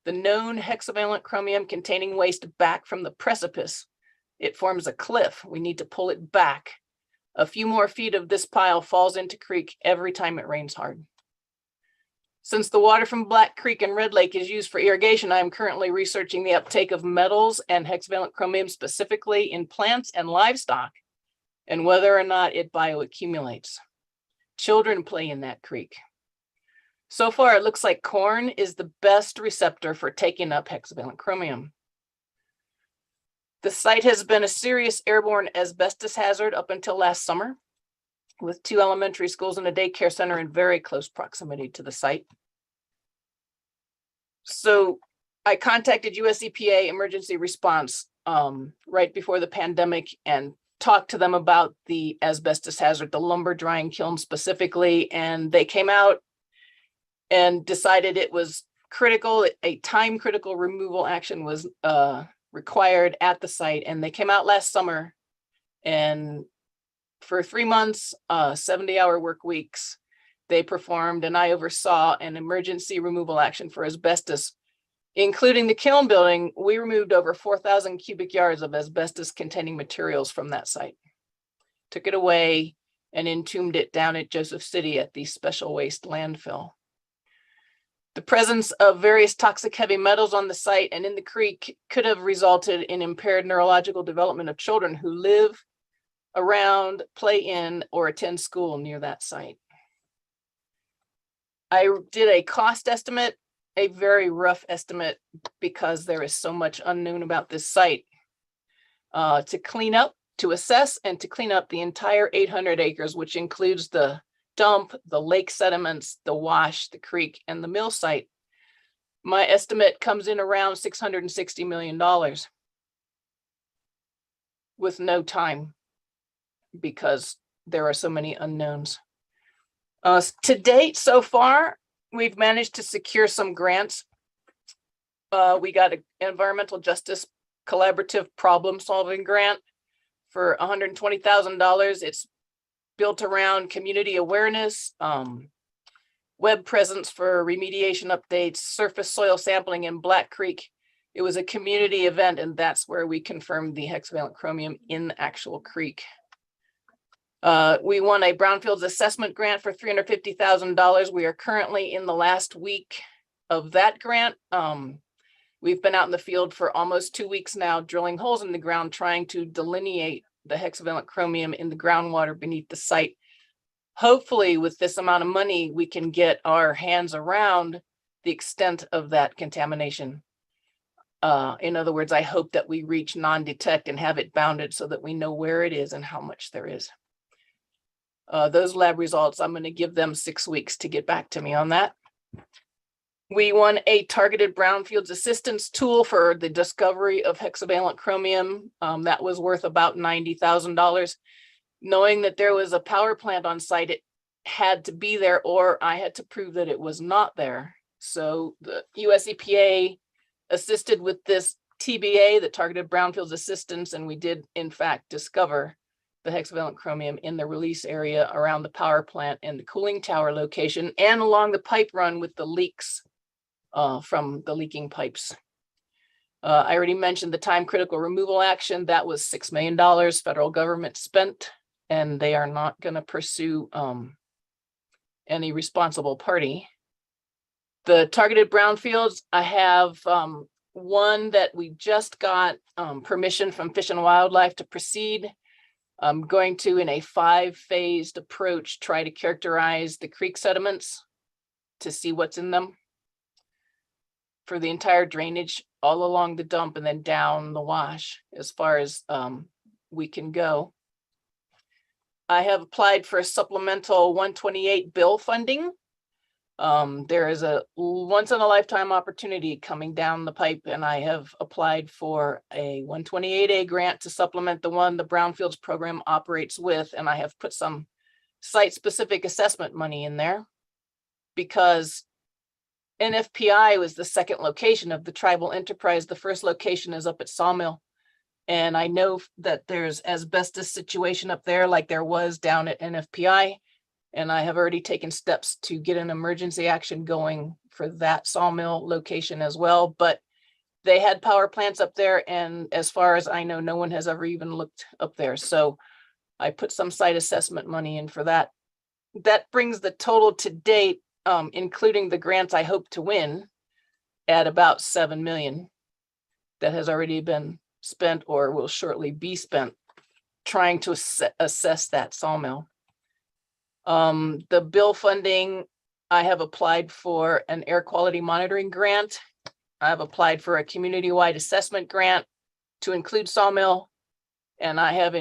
the known hexavalent chromium containing waste back from the precipice. It forms a cliff. We need to pull it back. A few more feet of this pile falls into creek every time it rains hard. Since the water from Black Creek and Red Lake is used for irrigation, I am currently researching the uptake of metals and hexavalent chromium specifically in plants and livestock, and whether or not it bioaccumulates. Children play in that creek. So far, it looks like corn is the best receptor for taking up hexavalent chromium. The site has been a serious airborne asbestos hazard up until last summer, with 2 elementary schools and a daycare center in very close proximity to the site. So I contacted US EPA emergency response right before the pandemic and talked to them about the asbestos hazard, the lumber drying kiln specifically, and they came out and decided it was critical, a time critical removal action was required at the site. And they came out last summer, and for 3 months, 70-hour work weeks, they performed, and I oversaw an emergency removal action for asbestos, including the kiln building. We removed over 4,000 cubic yards of asbestos containing materials from that site, took it away and entombed it down at Joseph City at the special waste landfill. The presence of various toxic heavy metals on the site and in the creek could have resulted in impaired neurological development of children who live around, play in, or attend school near that site. I did a cost estimate, a very rough estimate, because there is so much unknown about this site, to clean up, to assess, and to clean up the entire 800 acres, which includes the dump, the lake sediments, the wash, the creek, and the mill site. My estimate comes in around $660 million with no time, because there are so many unknowns. To date, so far, we've managed to secure some grants. We got an environmental justice collaborative problem-solving grant for $120,000. It's built around community awareness, web presence for remediation updates, surface soil sampling in Black Creek, It was a community event, and that's where we confirmed the hexavalent chromium in the actual creek. We won a Brownfields assessment grant for $350,000. We are currently in the last week of that grant. We've been out in the field for almost 2 weeks now, drilling holes in the ground, trying to delineate the hexavalent chromium in the groundwater beneath the site. Hopefully, with this amount of money, we can get our hands around the extent of that contamination. In other words, I hope that we reach non-detect and have it bounded so that we know where it is and how much there is. Those lab results, I'm going to give them 6 weeks to get back to me on that. We won a targeted Brownfields assistance tool for the discovery of hexavalent chromium. That was worth about $90,000. Knowing that there was a power plant on site, it had to be there, or I had to prove that it was not there. So the US EPA assisted with this TBA, the targeted Brownfields assistance, and we did in fact discover the hexavalent chromium in the release area around the power plant and the cooling tower location, and along the pipe run with the leaks from the leaking pipes. I already mentioned the time critical removal action. That was $6 million federal government spent, and they are not going to pursue any responsible party. The targeted brownfields, I have one that we just got permission from Fish and Wildlife to proceed. I'm going to, in a 5-phased approach, try to characterize the creek sediments to see what's in them for the entire drainage all along the dump and then down the wash as far as we can go. I have applied for a supplemental 128 bill funding. There is a once-in-a-lifetime opportunity coming down the pipe, and I have applied for a 128A grant to supplement the one the Brownfields program operates with, and I have put some site-specific assessment money in there because Nfpi was the second location of the tribal enterprise. The first location is up at Sawmill, and I know that there's asbestos situation up there like there was down at Nfpi. And I have already taken steps to get an emergency action going for that Sawmill location as well. But they had power plants up there, and as far as I know, no one has ever even looked up there. So I put some site assessment money in for that. That brings the total to date, including the grants I hope to win, at about $7 million that has already been spent or will shortly be spent trying to assess that Sawmill. The bill funding, I have applied for an air quality monitoring grant. I've applied for a community-wide assessment grant to include Sawmill, and I have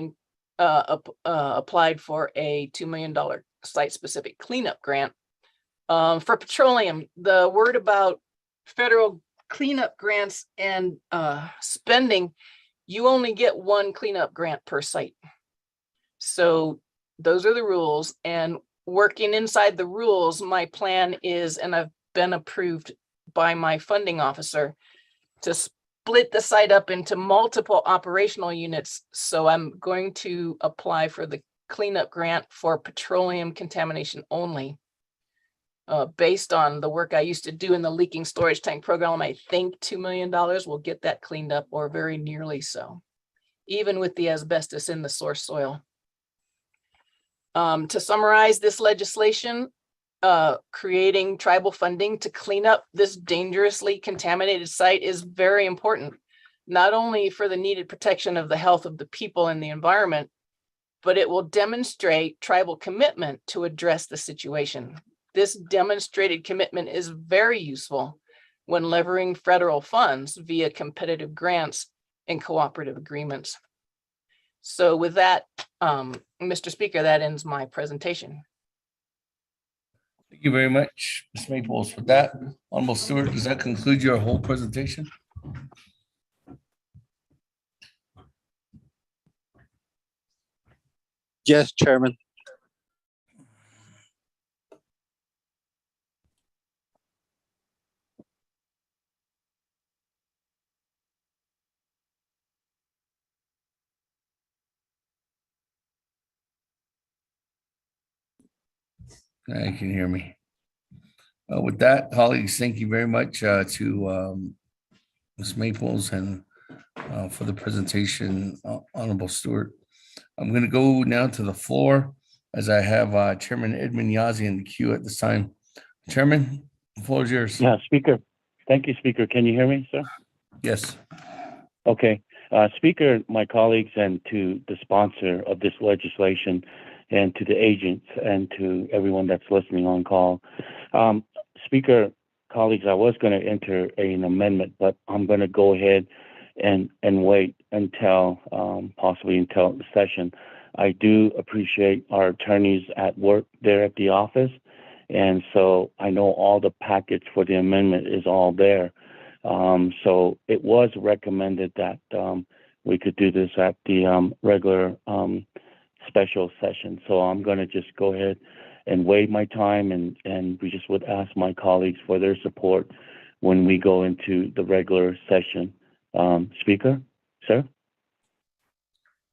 applied for a $2 million site-specific cleanup grant. For petroleum, the word about federal cleanup grants and spending, you only get one cleanup grant per site. So those are the rules, and working inside the rules, my plan is, and I've been approved by my funding officer, to split the site up into multiple operational units. So I'm going to apply for the cleanup grant for petroleum contamination only. Based on the work I used to do in the leaking storage tank program, I think $2 million will get that cleaned up, or very nearly so, even with the asbestos in the source soil. To summarize this legislation, creating tribal funding to clean up this dangerously contaminated site is very important, not only for the needed protection of the health of the people and the environment, but it will demonstrate tribal commitment to address the situation. This demonstrated commitment is very useful when leveraging federal funds via competitive grants and cooperative agreements. So with that, Mr. Speaker, that ends my presentation. Thank you very much, Ms. Maples. With that, Honorable Stewart, does that conclude your whole presentation? Yes, Chairman. You can hear me. With that, colleagues, thank you very much to Ms. Maples, and for the presentation, Honorable Stewart. I'm going to go now to the floor as I have Chairman Edmund Yazzie in the queue at this time. Chairman, the floor is yours. Yeah, Speaker. Thank you, Speaker. Can you hear me, sir? Yes. Okay. Speaker, my colleagues, and to the sponsor of this legislation, and to the agents, and to everyone that's listening on call. Speaker, colleagues, I was going to enter an amendment, but I'm going to go ahead and wait until possibly until the session. I do appreciate our attorneys at work there at the office, and so I know all the package for the amendment is all there. So it was recommended that we could do this at the regular special session. So I'm going to just go ahead and waive my time, and we just would ask my colleagues for their support when we go into the regular session. Speaker, sir?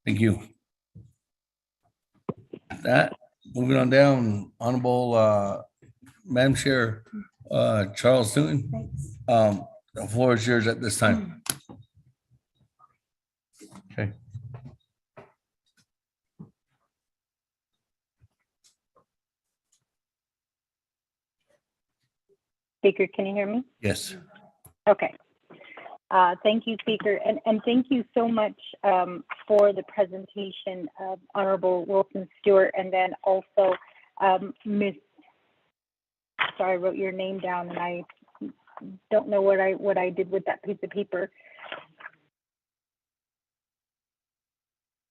Thank you. That, moving on down, Honorable Madam Chair, Charles Newton, the floor is yours at this time. Okay. Speaker, can you hear me? Yes. Okay. Thank you, Speaker, and thank you so much for the presentation of Honorable Wilson Stewart, and then also Miss. Sorry, I wrote your name down, and I don't know what I did with that piece of paper.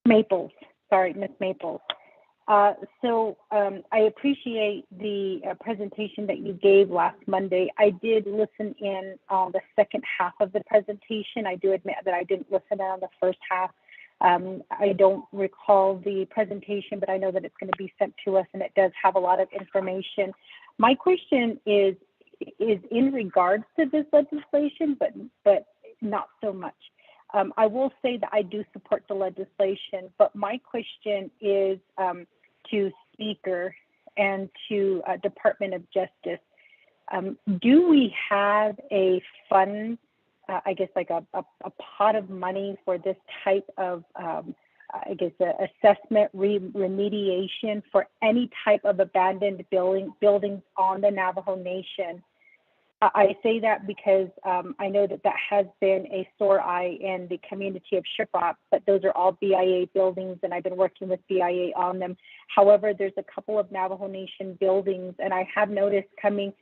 Maples. Sorry, Miss Maples. So I appreciate the presentation that you gave last Monday. I did listen in on the second half of the presentation. I do admit that I didn't listen in on the first half. I don't recall the presentation, but I know that it's going to be sent to us, and it does have a lot of information. My question is in regards to this legislation, but not so much. I will say that I do support the legislation, but my question is to Speaker and to Department of Justice. Do we have a fund, I guess like a pot of money for this type of, I guess, assessment, remediation for any type of abandoned buildings on the Navajo Nation? I say that because I know that has been a sore eye in the community of Shiprock, but those are all BIA buildings, and I've been working with BIA on them. However, there's a couple of Navajo Nation buildings, and I have noticed coming,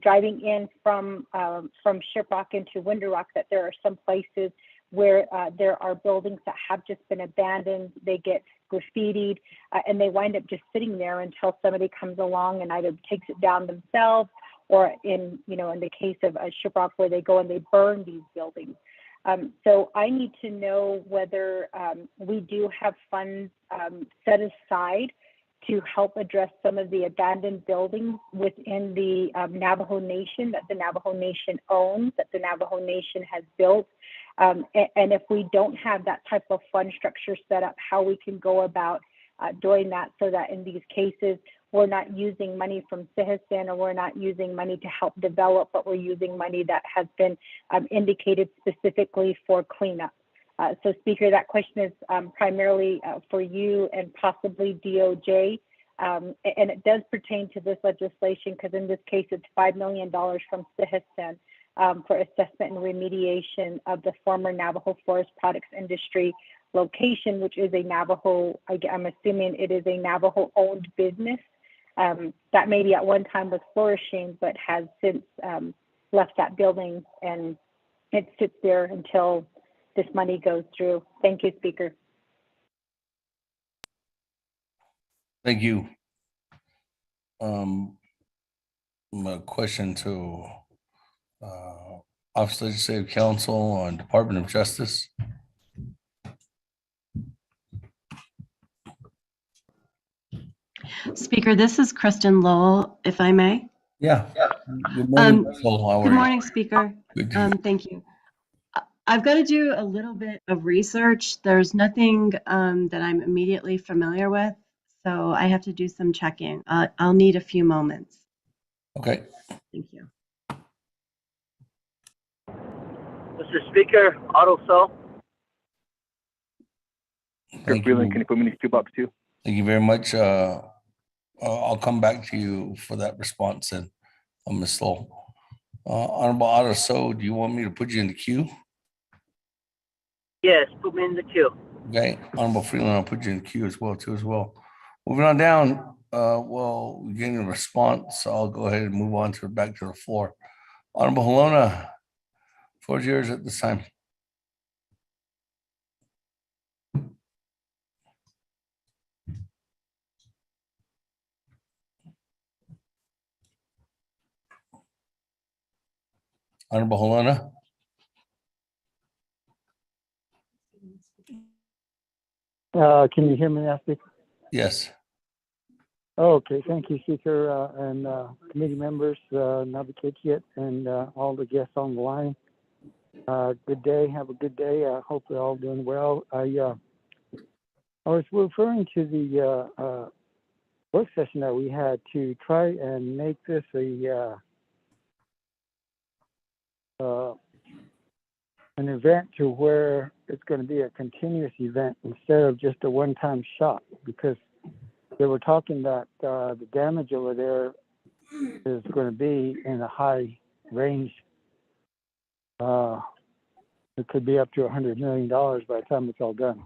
driving in from Shiprock into Winter Rock, that there are some places where there are buildings that have just been abandoned. They get graffitied, and they wind up just sitting there until somebody comes along and either takes it down themselves, or in the case of Shiprock, where they go and they burn these buildings. So I need to know whether we do have funds set aside to help address some of the abandoned buildings within the Navajo Nation that the Navajo Nation owns, that the Navajo Nation has built. And if we don't have that type of fund structure set up, how we can go about doing that, so that in these cases, we're not using money from Sihisin, or we're not using money to help develop, but we're using money that has been indicated specifically for cleanup. So Speaker, that question is primarily for you and possibly DOJ. And it does pertain to this legislation, because in this case, it's $5 million from Sihisin for assessment and remediation of the former Navajo Forest Products Industry location, which is a Navajo, I'm assuming it is a Navajo-owned business. That maybe at one time was flourishing, but has since left that building, and it sits there until this money goes through. Thank you, Speaker. Thank you. My question to Office of Legislative Counsel and Department of Justice. Speaker, this is Kristen Lowell, if I may. Yeah. Good morning. Good morning, Speaker. Thank you. I've got to do a little bit of research. There's nothing that I'm immediately familiar with, so I have to do some checking. I'll need a few moments. Okay. Thank you. Mr. Speaker, auto sell. Thank you. Can you put me in the queue box too? Thank you very much. I'll come back to you for that response and Ms. Lowell. Honorable Otto So, do you want me to put you in the queue? Yes, put me in the queue. Okay, Honorable Freeland, I'll put you in the queue as well. Moving on down, well, we're getting a response, so I'll go ahead and move on to back to the floor. Honorable Helona, floor is yours at this time. Honorable Helona. Can you hear me now, Speaker? Yes. Okay, thank you, Speaker, and committee members, Naabik'iytiI, and all the guests on the line. Good day. Have a good day. I hope you're all doing well. I was referring to the work session that we had to try and make this an event to where it's going to be a continuous event instead of just a one-time shot, because they were talking that the damage over there is going to be in a high range. It could be up to $100 million by the time it's all done.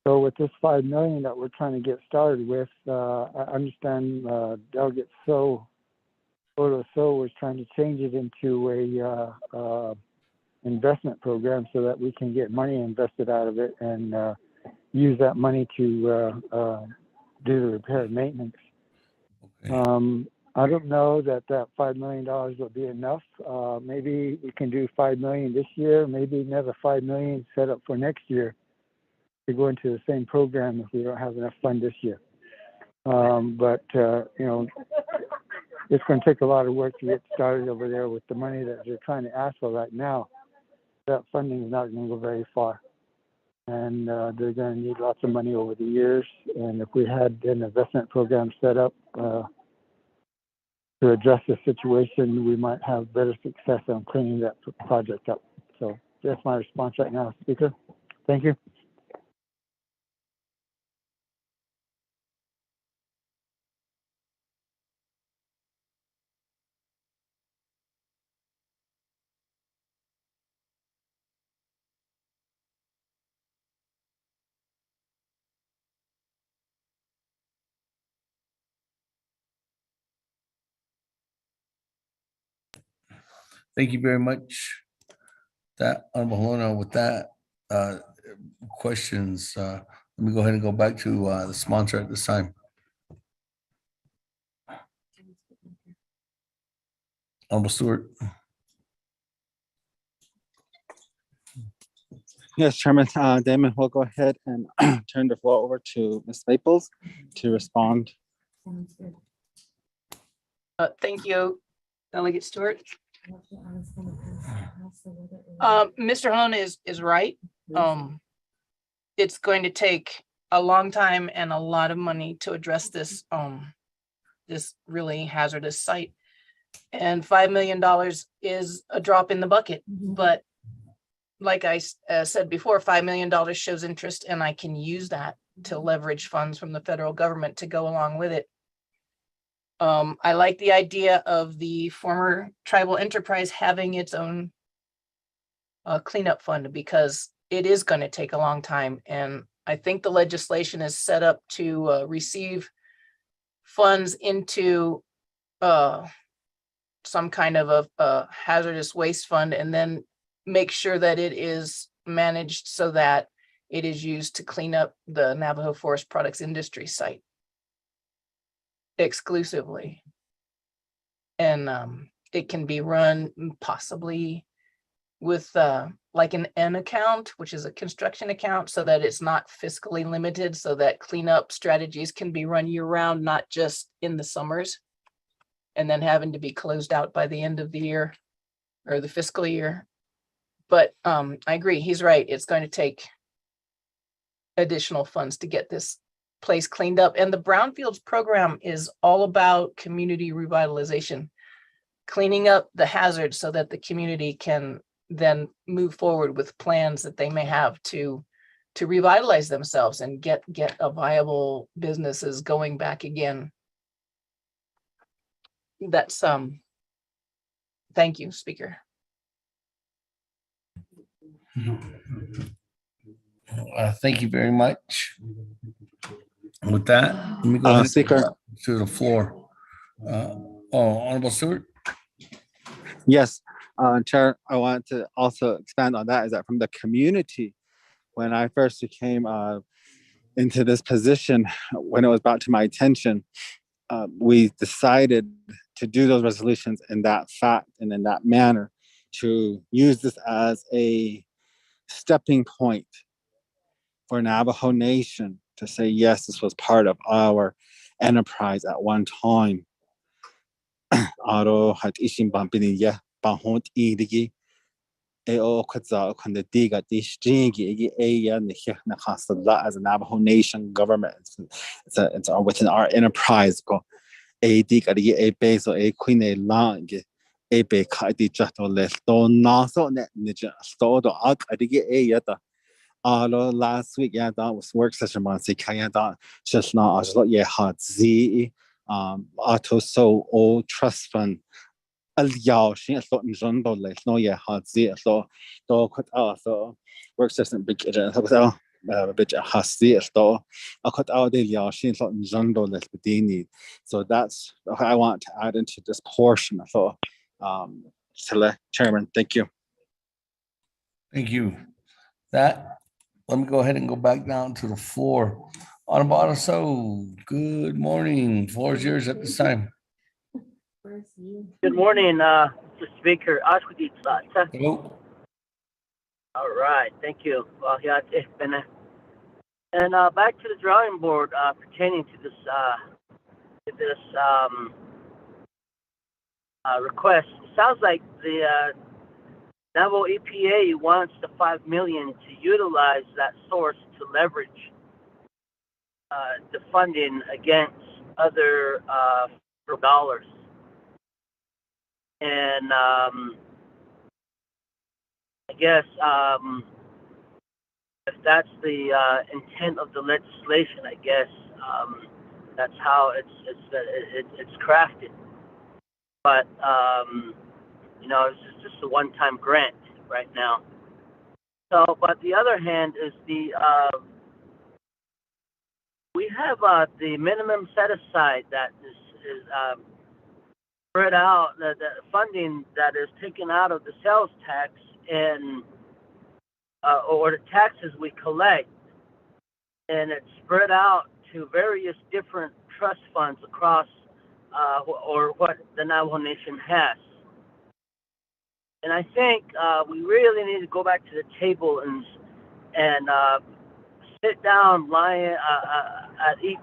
So with this $5 million that we're trying to get started with, I understand Delegate So was trying to change it into a investment program so that we can get money invested out of it and use that money to do the repair and maintenance. Okay. I don't know that $5 million will be enough. Maybe we can do $5 million this year, maybe another $5 million set up for next year to go into the same program if we don't have enough fund this year. But it's going to take a lot of work to get started over there with the money that they're trying to ask for right now. That funding is not going to go very far. And they're going to need lots of money over the years. And if we had an investment program set up to address the situation, we might have better success on cleaning that project up. So that's my response right now, Speaker. Thank you. Thank you very much. That Honorable Helona, with that questions, let me go ahead and go back to the sponsor at this time. Honorable Stewart. Yes, Chairman Damon, we'll go ahead and turn the floor over to Ms. Maples to respond. Thank you, Delegate Stewart. Mr. Helona is right. It's going to take a long time and a lot of money to address this this really hazardous site. And $5 million is a drop in the bucket. But like I said before, $5 million shows interest, and I can use that to leverage funds from the federal government to go along with it. I like the idea of the former tribal enterprise having its own cleanup fund, because it is going to take a long time. And I think the legislation is set up to receive funds into some kind of a hazardous waste fund, and then make sure that it is managed so that it is used to clean up the Navajo Forest Products Industry site exclusively. And it can be run possibly with like an N account, which is a construction account, so that it's not fiscally limited, so that cleanup strategies can be run year round, not just in the summers, and then having to be closed out by the end of the year or the fiscal year. But I agree, he's right. It's going to take additional funds to get this place cleaned up. And the Brownfields program is all about community revitalization, cleaning up the hazards so that the community can then move forward with plans that they may have to revitalize themselves and get a viable businesses going back again. That's thank you, Speaker. Thank you very much. With that, let me go ahead and Speaker. go to the floor. Honorable Stewart. Yes, Chair, I want to also expand on that, is that from the community, when I first came into this position, when it was brought to my attention, we decided to do those resolutions in that fact and in that manner, to use this as a stepping point for Navajo Nation to say, yes, this was part of our enterprise at one time. Aro hat ishin bampini ya bahont idigi eo kutza kunda diga dishjingi igi eya nihya nakasala as a Navajo Nation government. It's within our enterprise go a diga digi a beso a queen a lang a be kadi jato le sto naso net nija sto do ak adigi a yata. Last week, yeah, that was work session on Sikaya that just not as lot yeah hard z auto so all trust fund al yao shin so in do le no yeah hard z so do cut so work session big so bit hasti so I cut out the yao shin so in do le bedini. So that's I want to add into this portion. So Chairman, thank you. Thank you. Let me go ahead and go back down to the floor. Honorable So, good morning. Floor is yours at this time. Good morning, Mr. Speaker. Hello. All right, thank you. And back to the drawing board pertaining to this request. It sounds like the Navajo EPA wants the $5 million to utilize that source to leverage the funding against other dollars. And I guess if that's the intent of the legislation, I guess that's how it's crafted. But you know, it's just a one-time grant right now. So, but the other hand is we have the minimum set aside that is spread out, the funding that is taken out of the sales tax and or the taxes we collect, and it's spread out to various different trust funds across or what the Navajo Nation has. And I think we really need to go back to the table and sit down at each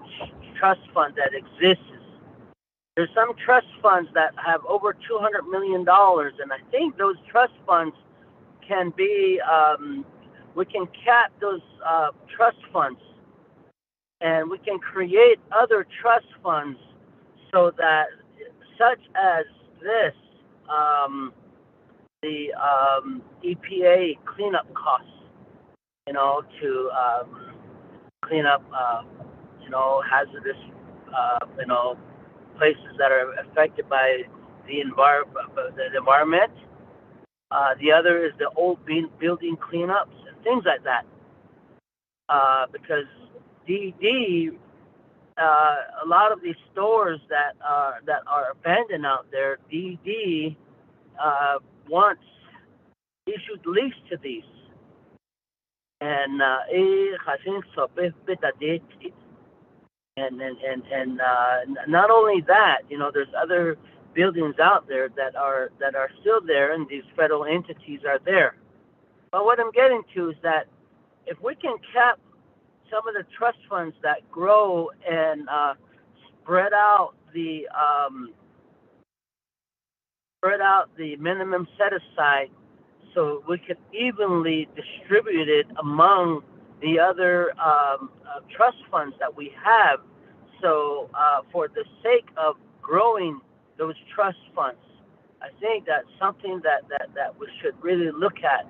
trust fund that exists. There's some trust funds that have over $200 million, and I think those trust funds can be, we can cap those trust funds, and we can create other trust funds so that, such as this, the EPA cleanup costs, you know, to clean up, you know, hazardous, you know, places that are affected by the environment. The other is the old building cleanups and things like that. Because DD, a lot of these stores that are abandoned out there, DD once issued lease to these, and not only that, you know, there's other buildings out there that are still there, and these federal entities are there. But what I'm getting to is that if we can cap some of the trust funds that grow and spread out the minimum set aside, so we could evenly distribute it among the other trust funds that we have. So for the sake of growing those trust funds, I think that's something that we should really look at.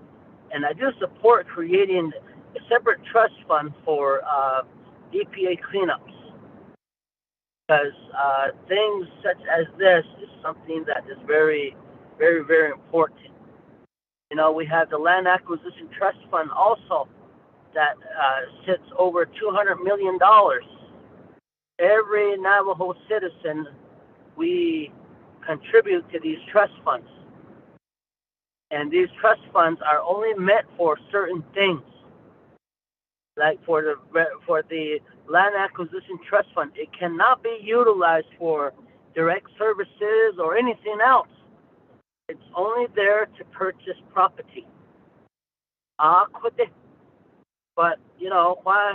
And I do support creating a separate trust fund for EPA cleanups, because things such as this is something that is very, very, very important. You know, we have the Land Acquisition Trust Fund also that sits over $200 million. Every Navajo citizen, we contribute to these trust funds. And these trust funds are only meant for certain things. Like for the Land Acquisition Trust Fund, it cannot be utilized for direct services or anything else. It's only there to purchase property. But, you know, why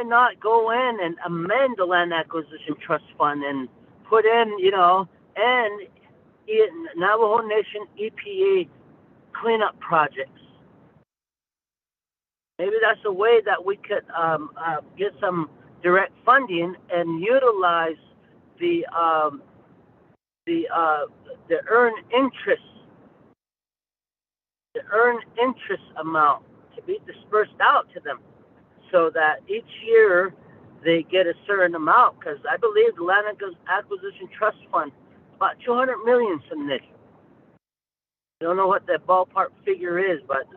not go in and amend the Land Acquisition Trust Fund and put in, you know, and Navajo Nation EPA cleanup projects? Maybe that's a way that we could get some direct funding and utilize the earned interest amount to be dispersed out to them, so that each year they get a certain amount. Because I believe the Land Acquisition Trust Fund, about $200 million submitted. I don't know what that ballpark figure is, but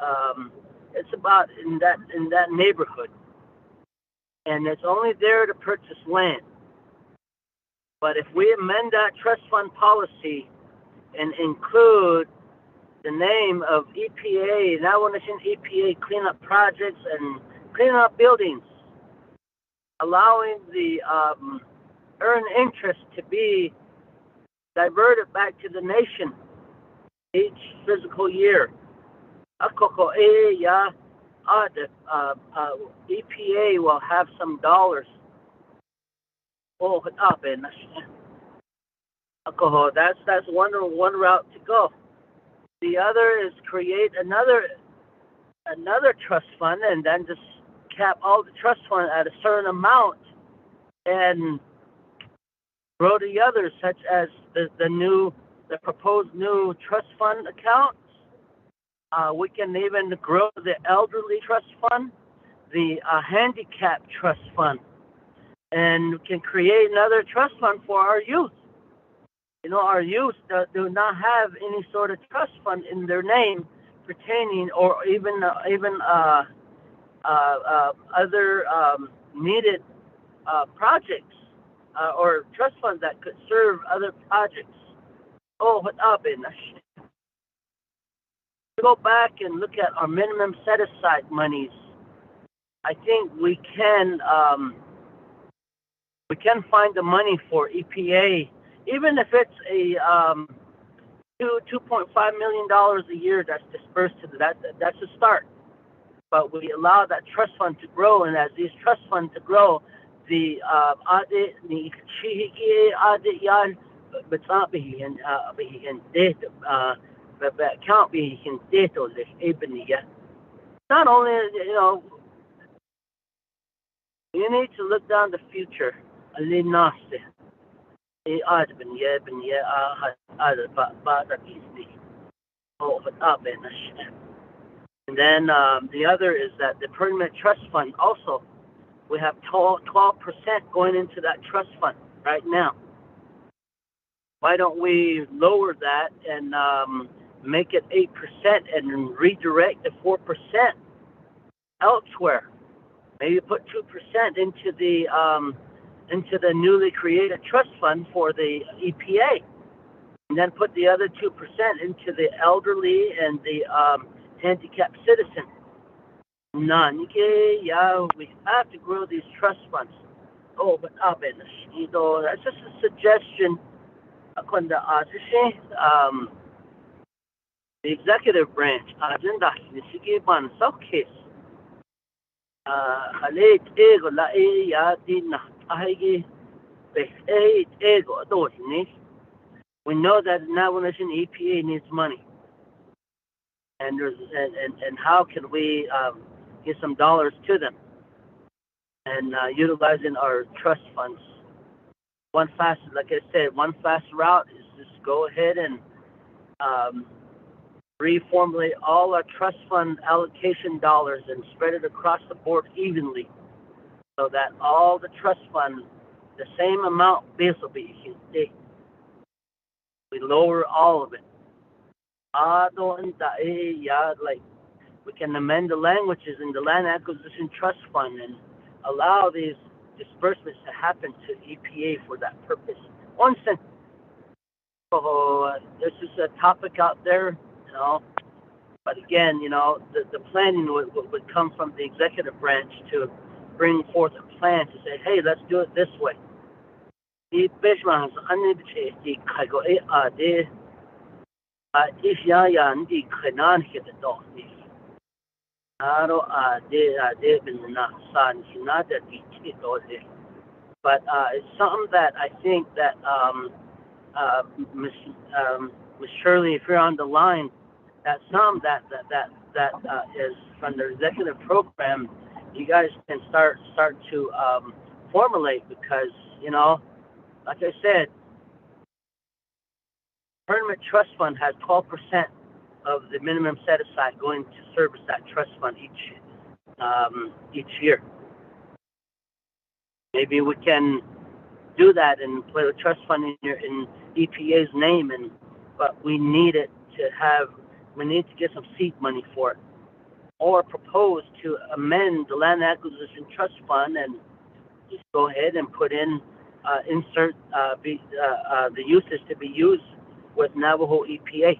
it's about in that neighborhood, and it's only there to purchase land. But if we amend that trust fund policy and include the name of EPA, Navajo Nation EPA cleanup projects and cleanup buildings, allowing the earned interest to be diverted back to the nation each fiscal year. The EPA will have some dollars. That's one route to go. The other is create another trust fund, and then just cap all the trust fund at a certain amount and grow the others, such as the proposed new trust fund accounts. We can even grow the elderly trust fund, the handicap trust fund, and we can create another trust fund for our youth. You know, our youth do not have any sort of trust fund in their name pertaining, or even other needed projects or trust funds that could serve other projects. Go back and look at our minimum set-aside monies. I think we can find the money for EPA, even if it's a $2.5 million a year that's dispersed to that's a start. But we allow that trust fund to grow, and as these trust funds to grow, the account being not only, you know, you need to look down the future. And then the other is that the permanent trust fund also, we have 12% going into that trust fund right now. Why don't we lower that and make it 8% and redirect the 4% elsewhere? Maybe put 2% into the newly created trust fund for the EPA, and then put the other 2% into the elderly and the handicapped citizen. We have to grow these trust funds. That's just a suggestion. The executive branch, we know that Navajo Nation EPA needs money, and how can we get some dollars to them, and utilizing our trust funds. One fast route is just go ahead and reformulate all our trust fund allocation dollars and spread it across the board evenly, so that all the trust fund, the same amount, we lower all of it. Like, we can amend the languages in the Land Acquisition Trust Fund and allow these disbursements to happen to EPA for that purpose. One cent. So this is a topic out there, you know. But again, you know, the planning would come from the executive branch to bring forth a plan to say, hey, let's do it this way. But it's something that I think that Ms. Shirley, if you're on the line, that's something that is from the executive program. You guys can start to formulate, because, you know, like I said, Tournament Trust Fund has 12% of the minimum set aside going to service that trust fund each year. Maybe we can do that and play the trust fund in EPA's name, but we need to get some seed money for it, or propose to amend the Land Acquisition Trust Fund and just go ahead and put in insert the uses to be used with Navajo EPA.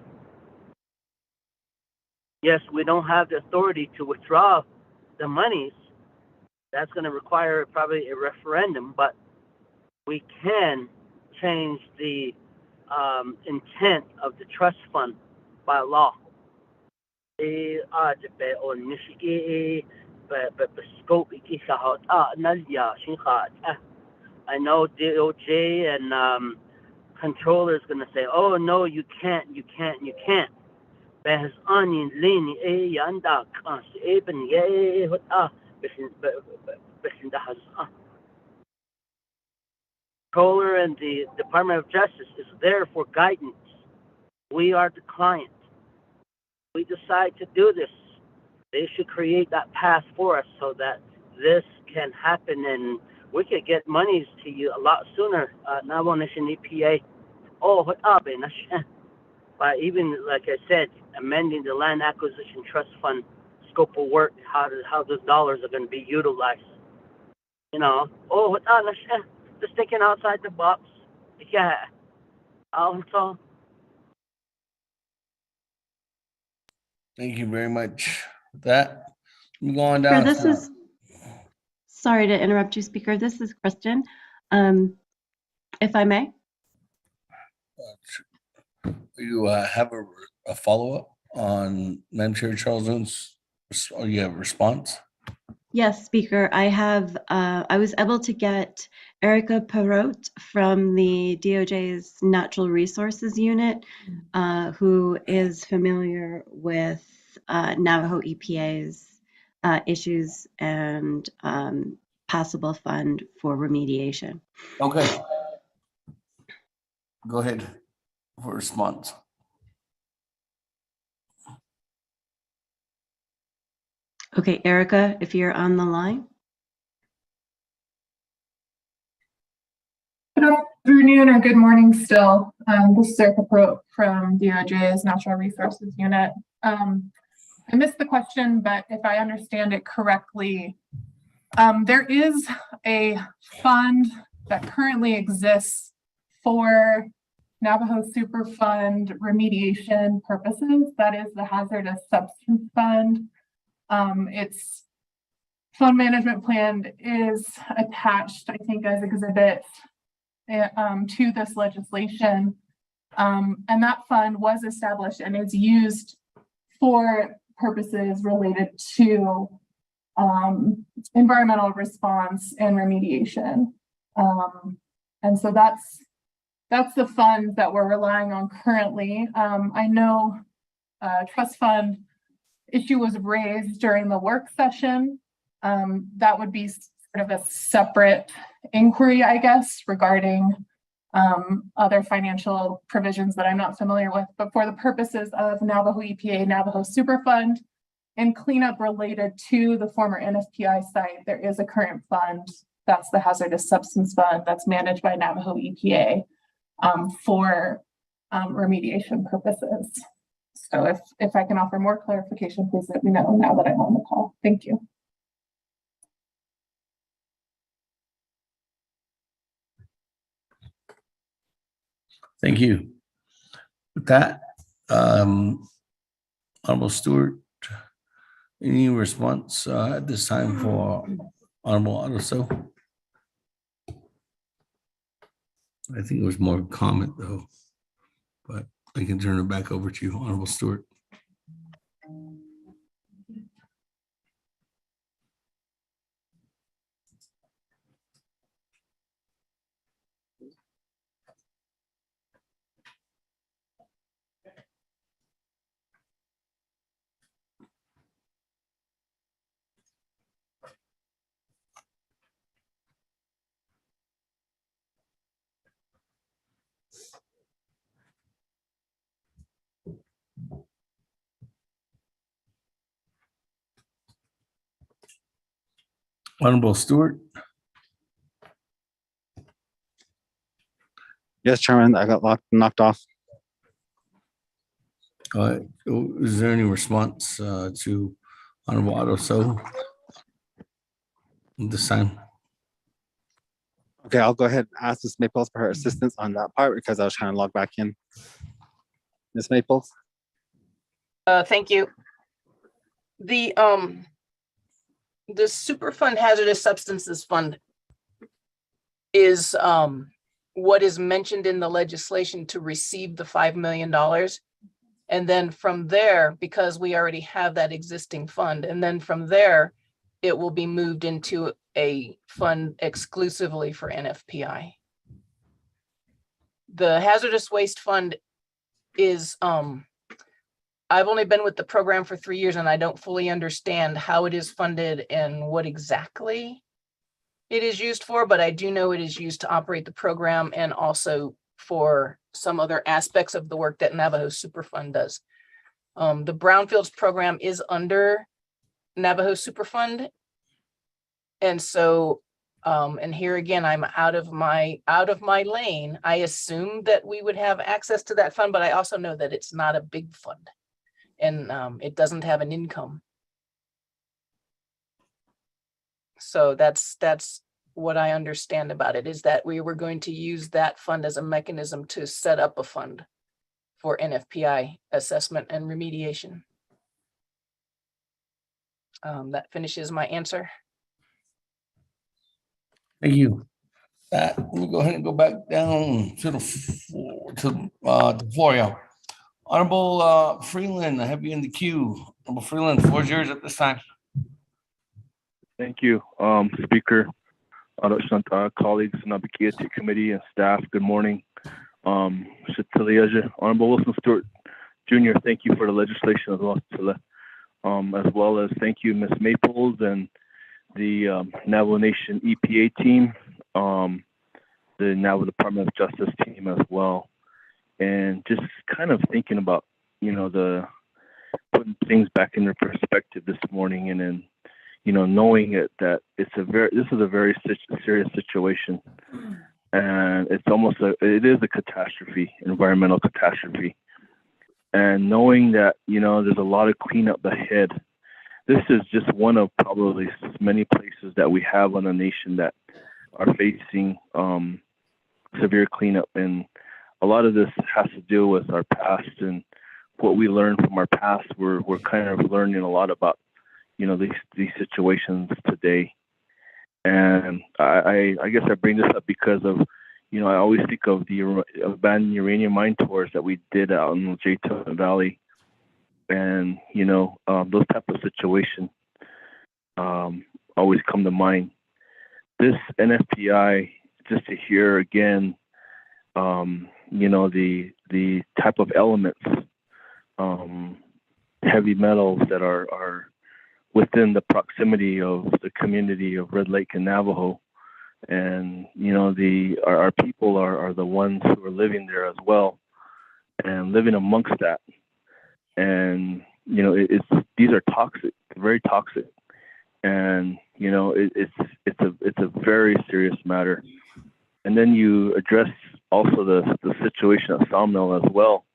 Yes, we don't have the authority to withdraw the monies. That's going to require probably a referendum, but we can change the intent of the trust fund by law. I know DOJ and controller is going to say, oh, no, you can't. Controller and the Department of Justice is there for guidance. We are the client. We decide to do this. They should create that path for us so that this can happen and we could get monies to you a lot sooner. Navajo Nation EPA. By even, like I said, amending the Land Acquisition Trust Fund scope of work, how those dollars are going to be utilized. You know, just thinking outside the box. Yeah. Also. Thank you very much for that. I'm going down. Sorry to interrupt you, Speaker. This is Kristen. If I may. You have a follow-up on Madam Chair Charles Jones, or you have a response? Yes, Speaker. I have. I was able to get Erica Perot from the DOJ's Natural Resources Unit, who is familiar with Navajo EPA's issues and possible fund for remediation. Okay. Go ahead for response. Okay, Erica, if you're on the line. Good afternoon or good morning still. This is Erica Perot from DOJ's Natural Resources Unit. I missed the question, but if I understand it correctly, there is a fund that currently exists for Navajo Superfund remediation purposes. That is the Hazardous Substance Fund. Its fund management plan is attached, I think, as exhibit to this legislation. And that fund was established and is used for purposes related to environmental response and remediation. And so that's the fund that we're relying on currently. I know trust fund issue was raised during the work session. That would be sort of a separate inquiry, I guess, regarding other financial provisions that I'm not familiar with, but for the purposes of Navajo EPA, Navajo Superfund, and cleanup related to the former NFPI site, there is a current fund. That's the Hazardous Substance Fund that's managed by Navajo EPA for remediation purposes. So if I can offer more clarification, please let me know now that I'm on the call. Thank you. Thank you. With that, Honorable Stewart, any response at this time for Honorable Otto? I think it was more comment though, but I can turn it back over to you, Honorable Stewart. Honorable Stewart. Yes, Chairman, I got knocked off. Is there any response to Honorable Otto this time? Okay, I'll go ahead and ask Ms. Maples for her assistance on that part because I was trying to log back in. Ms. Maples? Thank you. The Superfund Hazardous Substances Fund is what is mentioned in the legislation to receive the $5 million. And then from there, because we already have that existing fund, and then from there, it will be moved into a fund exclusively for NFPI. The Hazardous Waste Fund is, I've only been with the program for 3 years and I don't fully understand how it is funded and what exactly it is used for, but I do know it is used to operate the program and also for some other aspects of the work that Navajo Superfund does. The Brownfields program is under Navajo Superfund. And so, and here again, I'm out of my lane. I assume that we would have access to that fund, but I also know that it's not a big fund and it doesn't have an income. So that's what I understand about it, is that we were going to use that fund as a mechanism to set up a fund for NFPI assessment and remediation. That finishes my answer. Thank you. Let me go ahead and go back down to the floor. Yeah. Honorable Freeland, I have you in the queue. Honorable Freeland, the floor is yours at this time. Thank you, Speaker, colleagues, Naabik'iytiI committee and staff. Good morning. Honorable Wilson Stewart Jr., thank you for the legislation as well as thank you, Ms. Maples and the Navajo Nation EPA team, the Navajo Department of Justice team as well. And just kind of thinking about, the putting things back in their perspective this morning, and then, knowing that this is a very serious situation, and it is a catastrophe, environmental catastrophe, and knowing that there's a lot of cleanup ahead. This is just one of probably many places that we have on the nation that are facing severe cleanup, and a lot of this has to do with our past and what we learned from our past. We're kind of learning a lot about these situations today, and I guess I bring this up because of I always think of the abandoned uranium mine tours that we did out in the Jayton Valley, and those type of situations always come to mind. This NFPI, just to hear again, the type of elements, heavy metals that are within the proximity of the community of Red Lake and Navajo, And our people are the ones who are living there as well, and living amongst that. And these are toxic, very toxic, and it's a very serious matter. And then you address also the situation at Sawmill as well.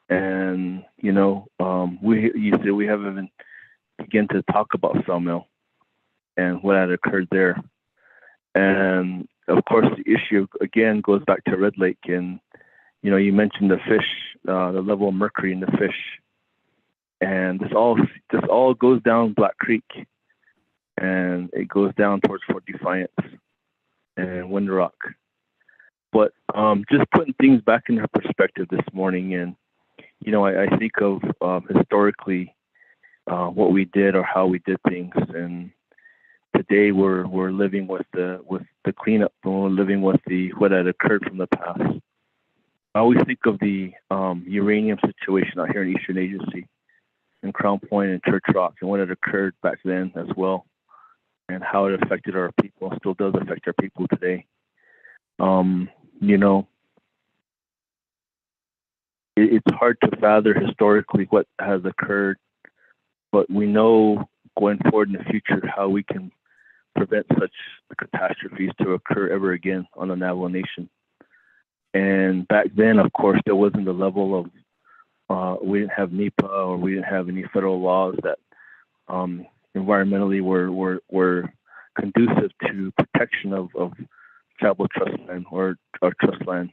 And you said we haven't even begun to talk about Sawmill and what had occurred there. And of course, the issue again goes back to Red Lake, and you mentioned the fish, the level of mercury in the fish, and this all goes down Black Creek, and it goes down towards Fort Defiance and Wind Rock. But just putting things back in their perspective this morning, and I think of historically what we did or how we did things, and today we're living with the cleanup, and we're living with what had occurred from the past. I always think of the uranium situation out here in Eastern Agency, in Crown Point and Church Rock, and what had occurred back then as well, and how it affected our people, and still does affect our people today. It's hard to fathom historically what has occurred, but we know going forward in the future how we can prevent such catastrophes to occur ever again on the Navajo Nation. And back then, of course, there wasn't the level of, we didn't have NEPA, or we didn't have any federal laws that environmentally were conducive to protection of tribal trust land or trust land.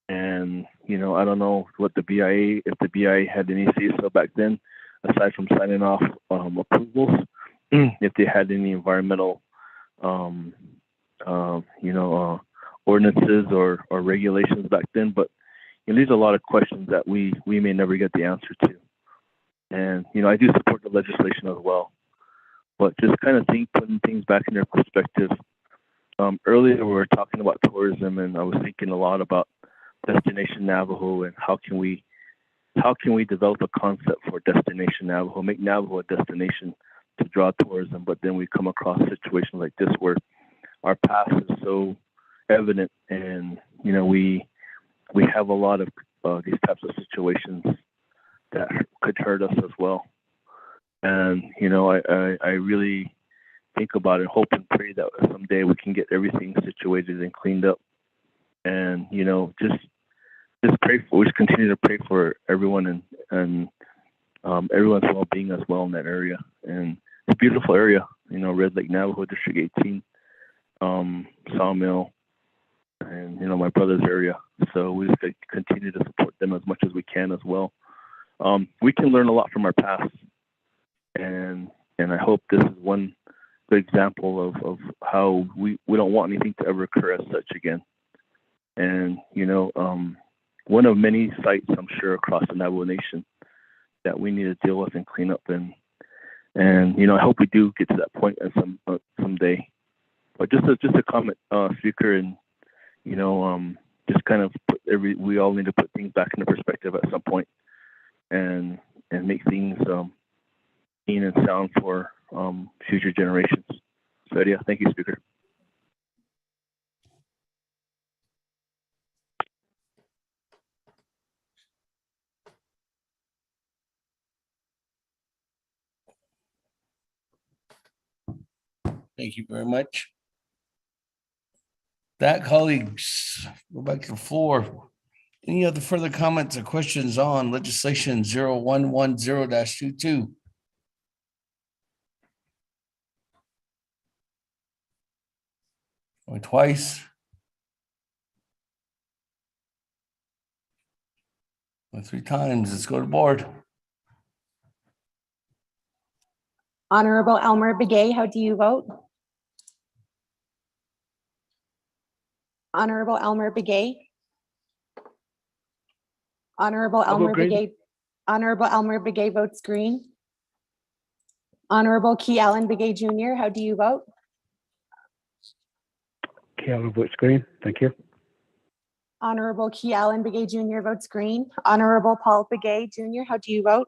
And, I don't know what the BIA, if the BIA had any say-so back then, aside from signing off approvals, if they had any environmental, ordinances or regulations back then. But these are a lot of questions that we may never get the answer to. And I do support the legislation as well. But just kind of putting things back in their perspective. Earlier we were talking about tourism, and I was thinking a lot about Destination Navajo, and how can we develop a concept for Destination Navajo, make Navajo a destination to draw tourism. But then we come across situations like this where our past is so evident, and we have a lot of these types of situations that could hurt us as well. And I really think about it, hope and pray that someday we can get everything situated and cleaned up, and just pray for, we just continue to pray for everyone and everyone's well-being as well in that area. And it's a beautiful area, Red Lake Navajo District 18, Sawmill, and my brother's area. So we just continue to support them as much as we can as well. We can learn a lot from our past, and I hope this is one good example of how we don't want anything to ever occur as such again. And one of many sites, I'm sure, across the Navajo Nation that we need to deal with and clean up. And I hope we do get to that point at someday. But just a comment, Speaker, and just kind of we all need to put things back into perspective at some point, and make things clean and sound for future generations. So yeah, thank you, Speaker. Thank you very much. That, colleagues, go back to the floor. Any other further comments or questions on legislation 0110-22? Or twice? Or 3 times? Let's go to board. Honorable Elmer Begay, how do you vote? Honorable Elmer Begay. Honorable Elmer Begay. Honorable Elmer Begay votes green. Honorable Key Allen Begay Jr., how do you vote? Key Allen votes green. Thank you. Honorable Key Allen Begay Jr. votes green. Honorable Paul Begay Jr., how do you vote?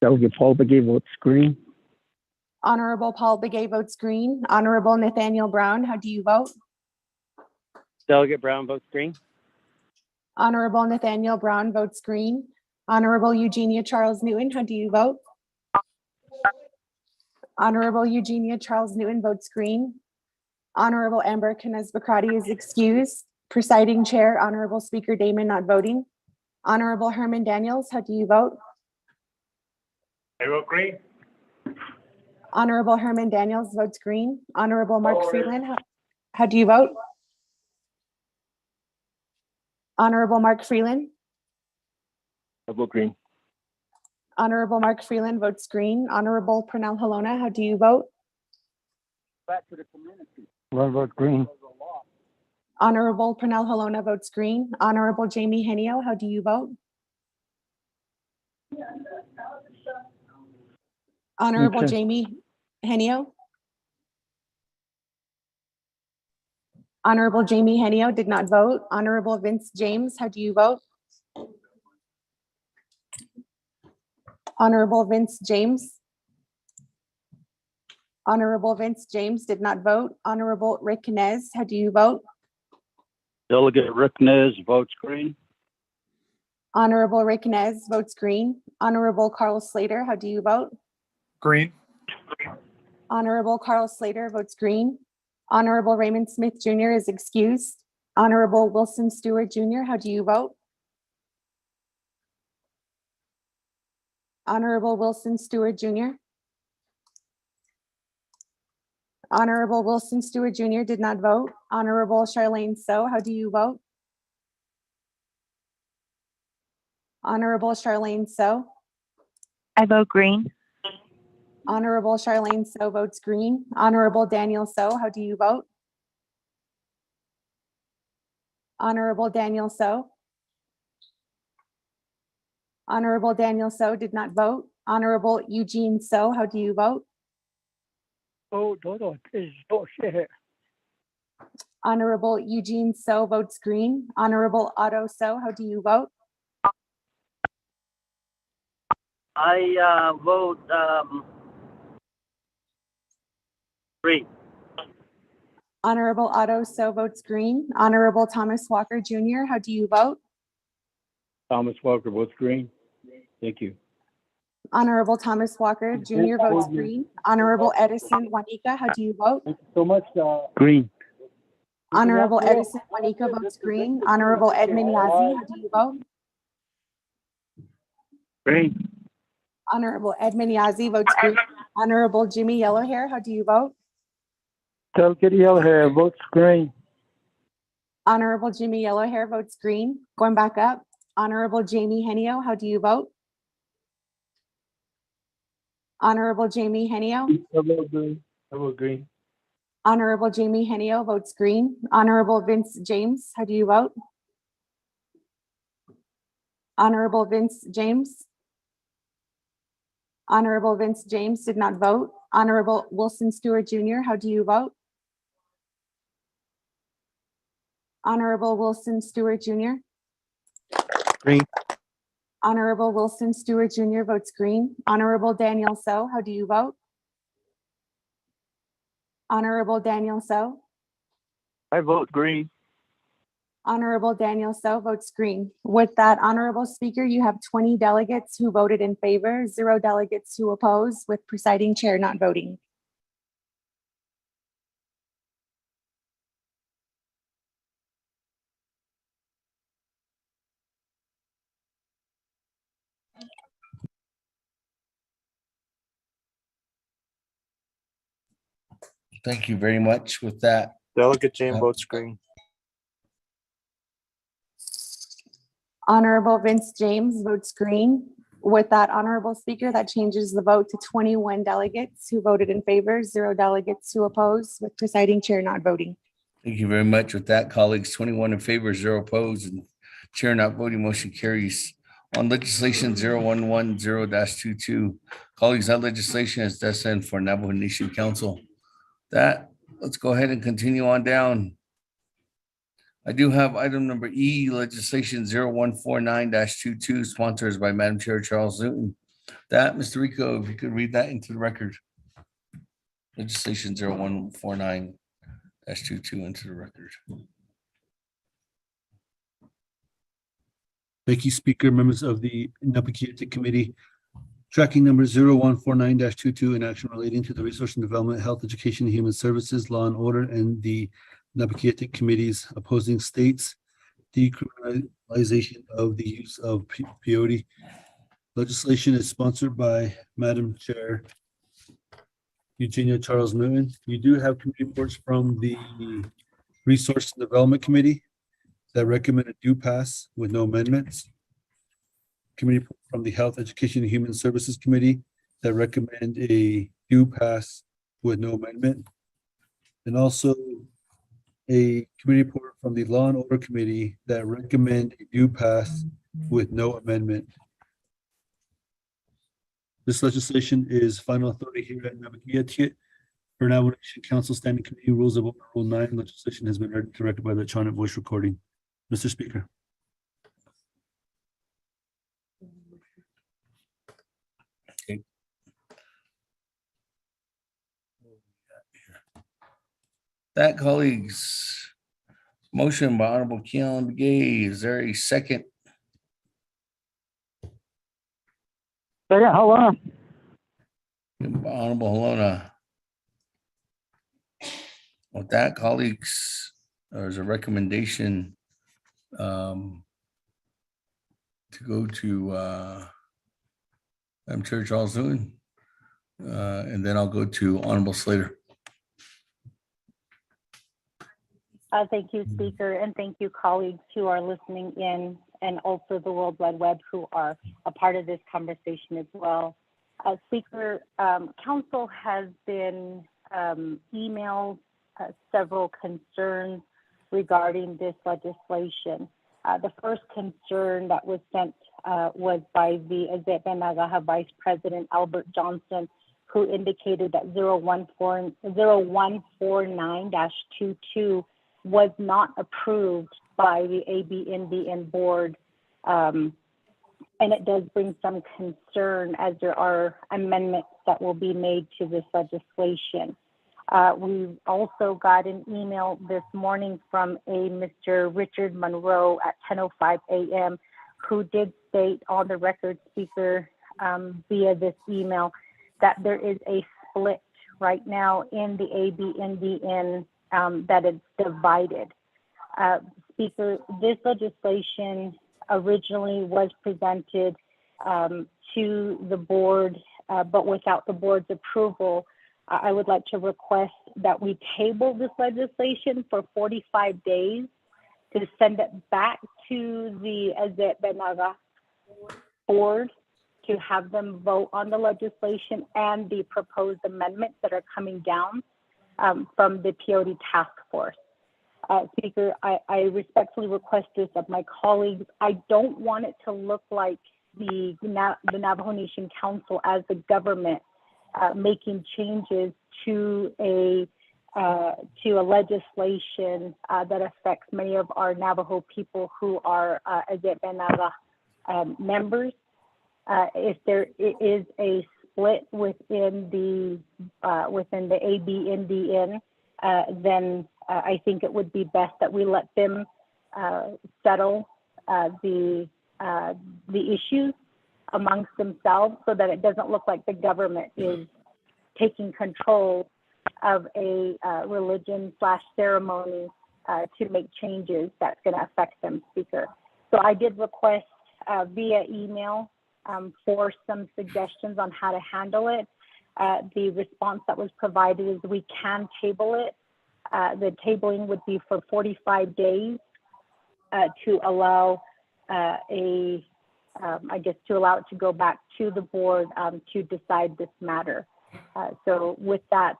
Delegate Paul Begay votes green. Honorable Paul Begay votes green. Honorable Nathaniel Brown, how do you vote? Delegate Brown votes green. Honorable Nathaniel Brown votes green. Honorable Eugenia Charles Newton, how do you vote? Honorable Eugenia Charles Newton votes green. Honorable Amber Knez-Bakrati is excused. Presiding Chair, Honorable Speaker Damon not voting. Honorable Herman Daniels, how do you vote? I vote green. Honorable Herman Daniels votes green. Honorable Mark Freeland, how do you vote? Honorable Mark Freeland. I vote green. Honorable Mark Freeland votes green. Honorable Pernell Halona, how do you vote? Back to the community. One vote green. Honorable Pernell Halona votes green. Honorable Jamie Henio, how do you vote? Honorable Okay. Jamie Henio. Honorable Jamie Henio did not vote. Honorable Vince James, how do you vote? Honorable Vince James. Honorable Vince James did not vote. Honorable Rick Knez, how do you vote? Delegate Rick Nez votes green. Honorable Rick Knez votes green. Honorable Carl Slater, how do you vote? Green. Honorable Carl Slater votes green. Honorable Raymond Smith Jr. is excused. Honorable Wilson Stewart Jr., how do you vote? Honorable Wilson Stewart Jr. Honorable Wilson Stewart Jr. did not vote. Honorable Charlene So, how do you vote? Honorable Charlene So. I vote green. Honorable Charlene So votes green. Honorable Daniel So, how do you vote? Honorable Daniel So. Honorable Daniel So did not vote. Honorable Eugene So, how do you vote? Oh, no, please don't say it. Honorable Eugene So votes green. Honorable Otto So, how do you vote? I vote green. Honorable Otto So votes green. Honorable Thomas Walker Jr., how do you vote? Thomas Walker votes green. Thank you. Honorable Thomas Walker Jr. votes green. Honorable Edison Juanica, how do you vote? Thank you so much. Green. Honorable Edison Juanica votes green. Honorable Edmund Yazzie, how do you vote? Green. Honorable Edmund Yazzie votes green. Honorable Jimmy Yellowhair, how do you vote? Delegate Yellowhair votes green. Honorable Jimmy Yellowhair votes green. Going back up. Honorable Jamie Henio, how do you vote? Honorable Jamie Henio. I vote green. I vote green. Honorable Jamie Henio votes green. Honorable Vince James, how do you vote? Honorable Vince James. Honorable Vince James did not vote. Honorable Wilson Stewart Jr., how do you vote? Honorable Wilson Stewart Jr. Green. Honorable Wilson Stewart Jr. votes green. Honorable Daniel So, how do you vote? Honorable Daniel So. I vote green. Honorable Daniel So votes green. With that, Honorable Speaker, you have 20 delegates who voted in favor, 0 delegates who oppose, with presiding chair not voting. Thank you very much with that. Delegate James votes green. Honorable Vince James votes green. With that, Honorable Speaker, that changes the vote to 21 delegates who voted in favor, 0 delegates who oppose, with presiding chair not voting. Thank you very much with that, colleagues. 21 in favor, 0 opposed, and chair not voting. Motion carries. On legislation 0110-22, colleagues, that legislation is destined for Navajo Nation Council. Let's go ahead and continue on down. I do have item number E, legislation 0149-22, sponsors by Madam Chair Charles Newton. Mr. Rico, if you could read that into the record. legislation 0149-22 into the record. Thank you, Speaker. Members of the Naabik'iytiI Committee, tracking number 0149-22 in action relating to the Resource and Development, Health, Education, and Human Services, Law and Order, and the Naabik'iytiI Committee's opposing states decriminalization of the use of peyote. Legislation is sponsored by Madam Chair Eugenia Charles Newton. You do have committee reports from the Resource and Development Committee that recommend a due pass with no amendments. Committee report from the Health, Education, and Human Services Committee that recommend a due pass with no amendment. And also a committee report from the Law and Order Committee that recommend a due pass with no amendment. This legislation is final authority here at Naabik'iytiI. For Navajo Nation Council Standing Committee Rules of Order Rule 9, legislation has been read and directed by the electronic voice recording. Mr. Speaker. Okay. That, colleagues, motion by Honorable Keon Begay. Is there a second? Second, hold on. Honorable Halona. With that, colleagues, there's a recommendation to go to Madam Chair Charles Newton, and then I'll go to Honorable Slater. Thank you, Speaker, and thank you, colleagues who are listening in, and also the World Wide Web who are a part of this conversation as well. Speaker, Council has been emailed several concerns regarding this legislation. The first concern that was sent was by the Navajo Vice President Albert Johnson, who indicated that 0149-22 was not approved by the ABNDN board. And it does bring some concern as there are amendments that will be made to this legislation. We also got an email this morning from a Mr. Richard Monroe at 10:05 a.m. who did state on the record, Speaker, via this email, that there is a split right now in the ABNDN, that it's divided. Speaker, this legislation originally was presented to the board, but without the board's approval. I would like to request that we table this legislation for 45 days to send it back to the Benaga board to have them vote on the legislation and the proposed amendments that are coming down from the peyote task force. Speaker, I respectfully request this of my colleagues. I don't want it to look like the Navajo Nation Council as the government making changes to a legislation that affects many of our Navajo people who are Benaga members. If there is a split within the ABNDN, then I think it would be best that we let them settle the issues amongst themselves, so that it doesn't look like the government is taking control of a religion/ceremony to make changes that's going to affect them, Speaker. So I did request via email for some suggestions on how to handle it. The response that was provided is we can table it. The tabling would be for 45 days to allow to allow it to go back to the board to decide this matter. So with that,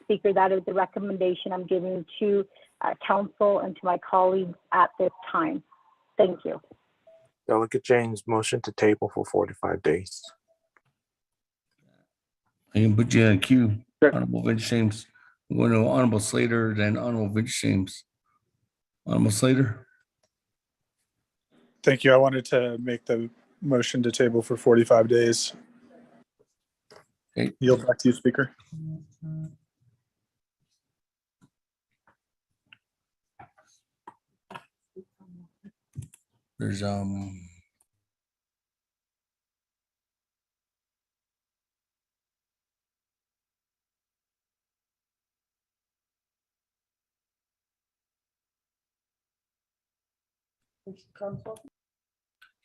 Speaker, that is the recommendation I'm giving to Council and to my colleagues at this time. Thank you. Delegate James, motion to table for 45 days. I can put you in a queue, Honorable Vince James. We're going to Honorable Slater, then Honorable Vince James. Honorable Slater. Thank you. I wanted to make the motion to table for 45 days. Okay. Yield back to you, Speaker. There's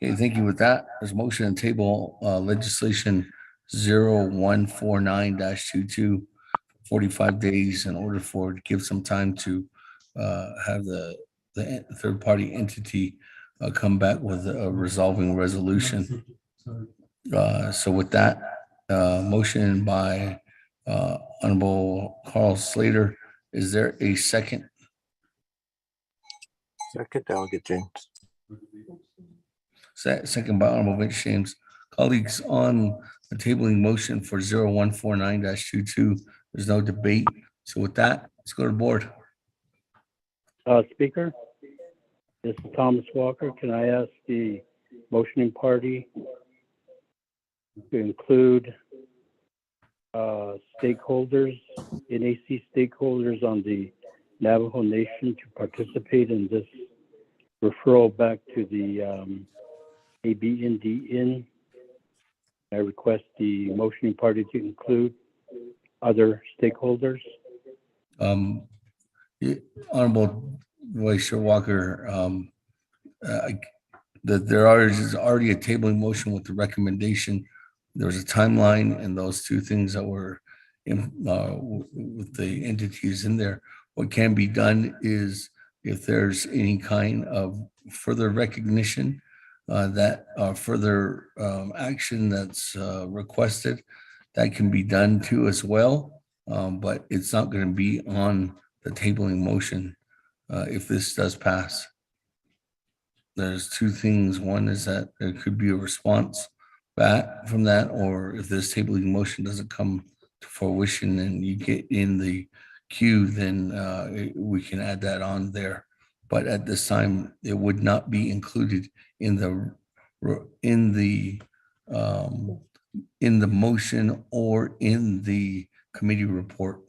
Okay, thank you. With that, there's a motion and table legislation 0149-22, 45 days in order to give some time to have the third party entity come back with a resolving resolution. So with that, motion by Honorable Carl Slater, is there a second? Second, Delegate James. Second by Honorable Vince James. Colleagues, on the tabling motion for 0149-22, there's no debate. So with that, let's go to the board. Speaker, this is Thomas Walker. Can I ask the motioning party to include stakeholders, NAC stakeholders on the Navajo Nation to participate in this referral back to the ABNDN? I request the motioning party to include other stakeholders. Honorable Vice Chair Walker, that there is already a tabling motion with the recommendation. There's a timeline and those two things that were in, with the entities in there. What can be done is if there's any kind of further recognition that further action that's requested, that can be done too as well. But it's not going to be on the tabling motion if this does pass. There's two things. One is that there could be a response back from that, or if this tabling motion doesn't come to fruition and you get in the queue, then we can add that on there. But at this time, it would not be included in the motion or in the committee report.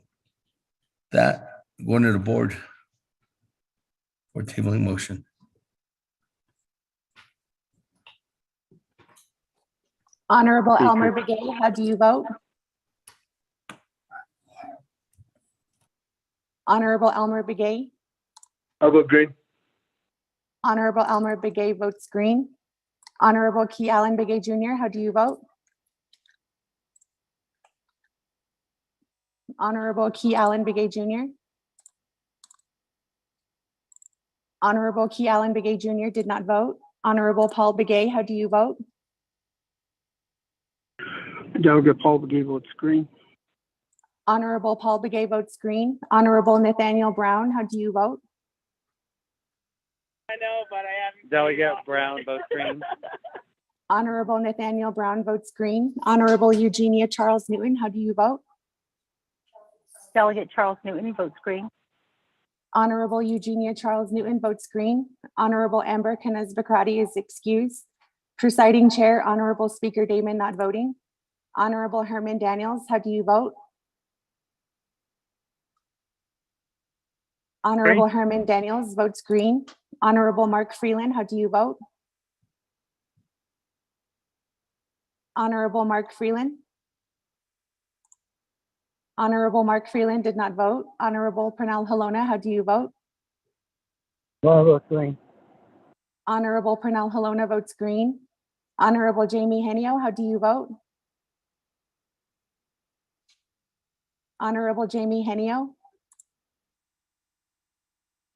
That going to the board for tabling motion. Honorable Elmer Begay, how do you vote? Honorable Elmer Begay. I vote green. Honorable Elmer Begay votes green. Honorable Key Allen Begay Jr., how do you vote? Honorable Key Allen Begay Jr. Honorable Key Allen Begay Jr. did not vote. Honorable Paul Begay, how do you vote? Delegate Paul Begay votes green. Honorable Paul Begay votes green. Honorable Nathaniel Brown, how do you vote? I know, but I haven't. Delegate Brown votes green. Honorable Nathaniel Brown votes green. Honorable Eugenia Charles Newton, how do you vote? Delegate Charles Newton votes green. Honorable Eugenia Charles Newton votes green. Honorable Amber Knez-Bakrati is excused. Presiding Chair, Honorable Speaker Damon not voting. Honorable Herman Daniels, how do you vote? Honorable Herman Daniels votes green. Honorable Mark Freeland, how do you vote? Honorable Mark Freeland. Honorable Mark Freeland did not vote. Honorable Pernell Halona, how do you vote? I vote green. Honorable Pernell Halona votes green. Honorable Jamie Henio, how do you vote? Honorable Jamie Henio.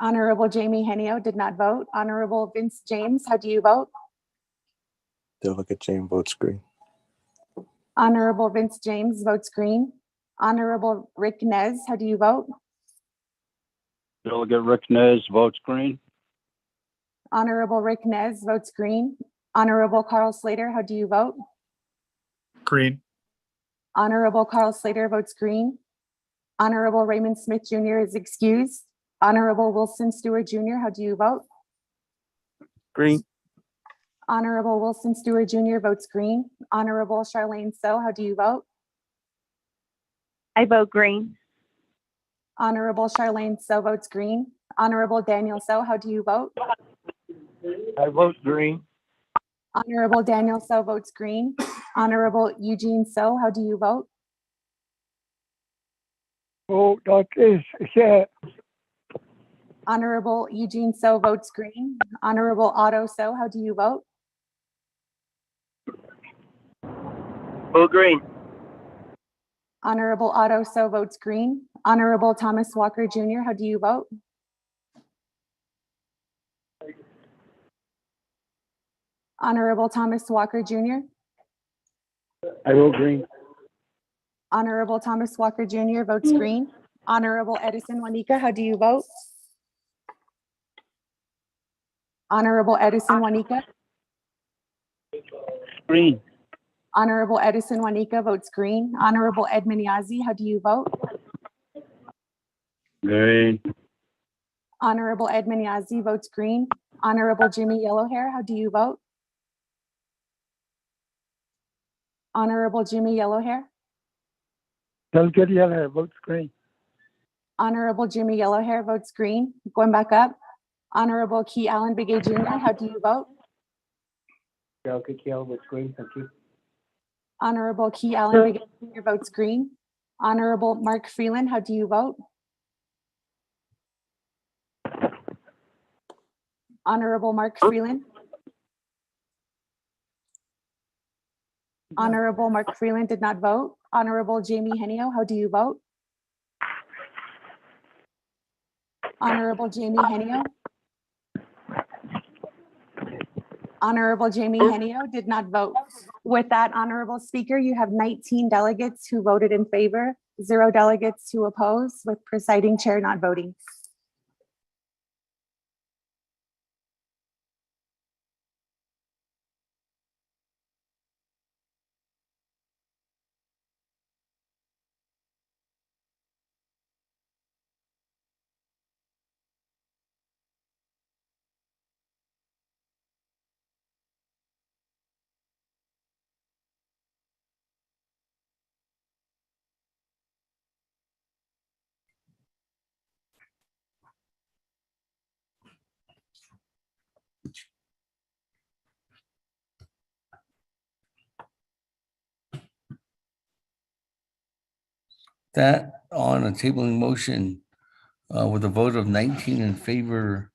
Honorable Jamie Henio did not vote. Honorable Vince James, how do you vote? Delegate James votes green. Honorable Vince James votes green. Honorable Rick Nez, how do you vote? Delegate Rick Nez votes green. Honorable Rick Nez votes green. Honorable Carl Slater, how do you vote? Green. Honorable Carl Slater votes green. Honorable Raymond Smith Jr. is excused. Honorable Wilson Stewart Jr., how do you vote? Green. Honorable Wilson Stewart Jr. votes green. Honorable Charlene So, how do you vote? I vote green. Honorable Charlene So votes green. Honorable Daniel So, how do you vote? I vote green. Honorable Daniel So votes green. Honorable Eugene So, how do you vote? Oh, that is, yeah, Honorable Eugene So votes green. Honorable Otto So, how do you vote? Vote green. Honorable Otto So votes green. Honorable Thomas Walker Jr., how do you vote? Honorable Thomas Walker Jr. I vote green. Honorable Thomas Walker Jr. votes green. Honorable Edison Juanica, how do you vote? Honorable Edison Juanica. Green. Honorable Edison Juanica votes green. Honorable Ed Miniazzi, how do you vote? Green. Honorable Ed Miniazzi votes green. Honorable Jimmy Yellowhair, how do you vote? Honorable Jimmy Yellowhair. Delegate Yellowhair votes green. Honorable Jimmy Yellowhair votes green. Going back up. Honorable Key Allen Begay Jr., how do you vote? Delegate Yell votes green. Thank you. Honorable Key Allen Begay Jr. votes green. Honorable Mark Freeland, how do you vote? Honorable Mark Freeland. Honorable Mark Freeland did not vote. Honorable Jamie Henio, how do you vote? Honorable Jamie Henio. Honorable Jamie Henio did not vote. With that, Honorable Speaker, you have 19 delegates who voted in favor, 0 delegates who oppose, with presiding chair not voting. That on a tabling motion with a vote of 19 in favor,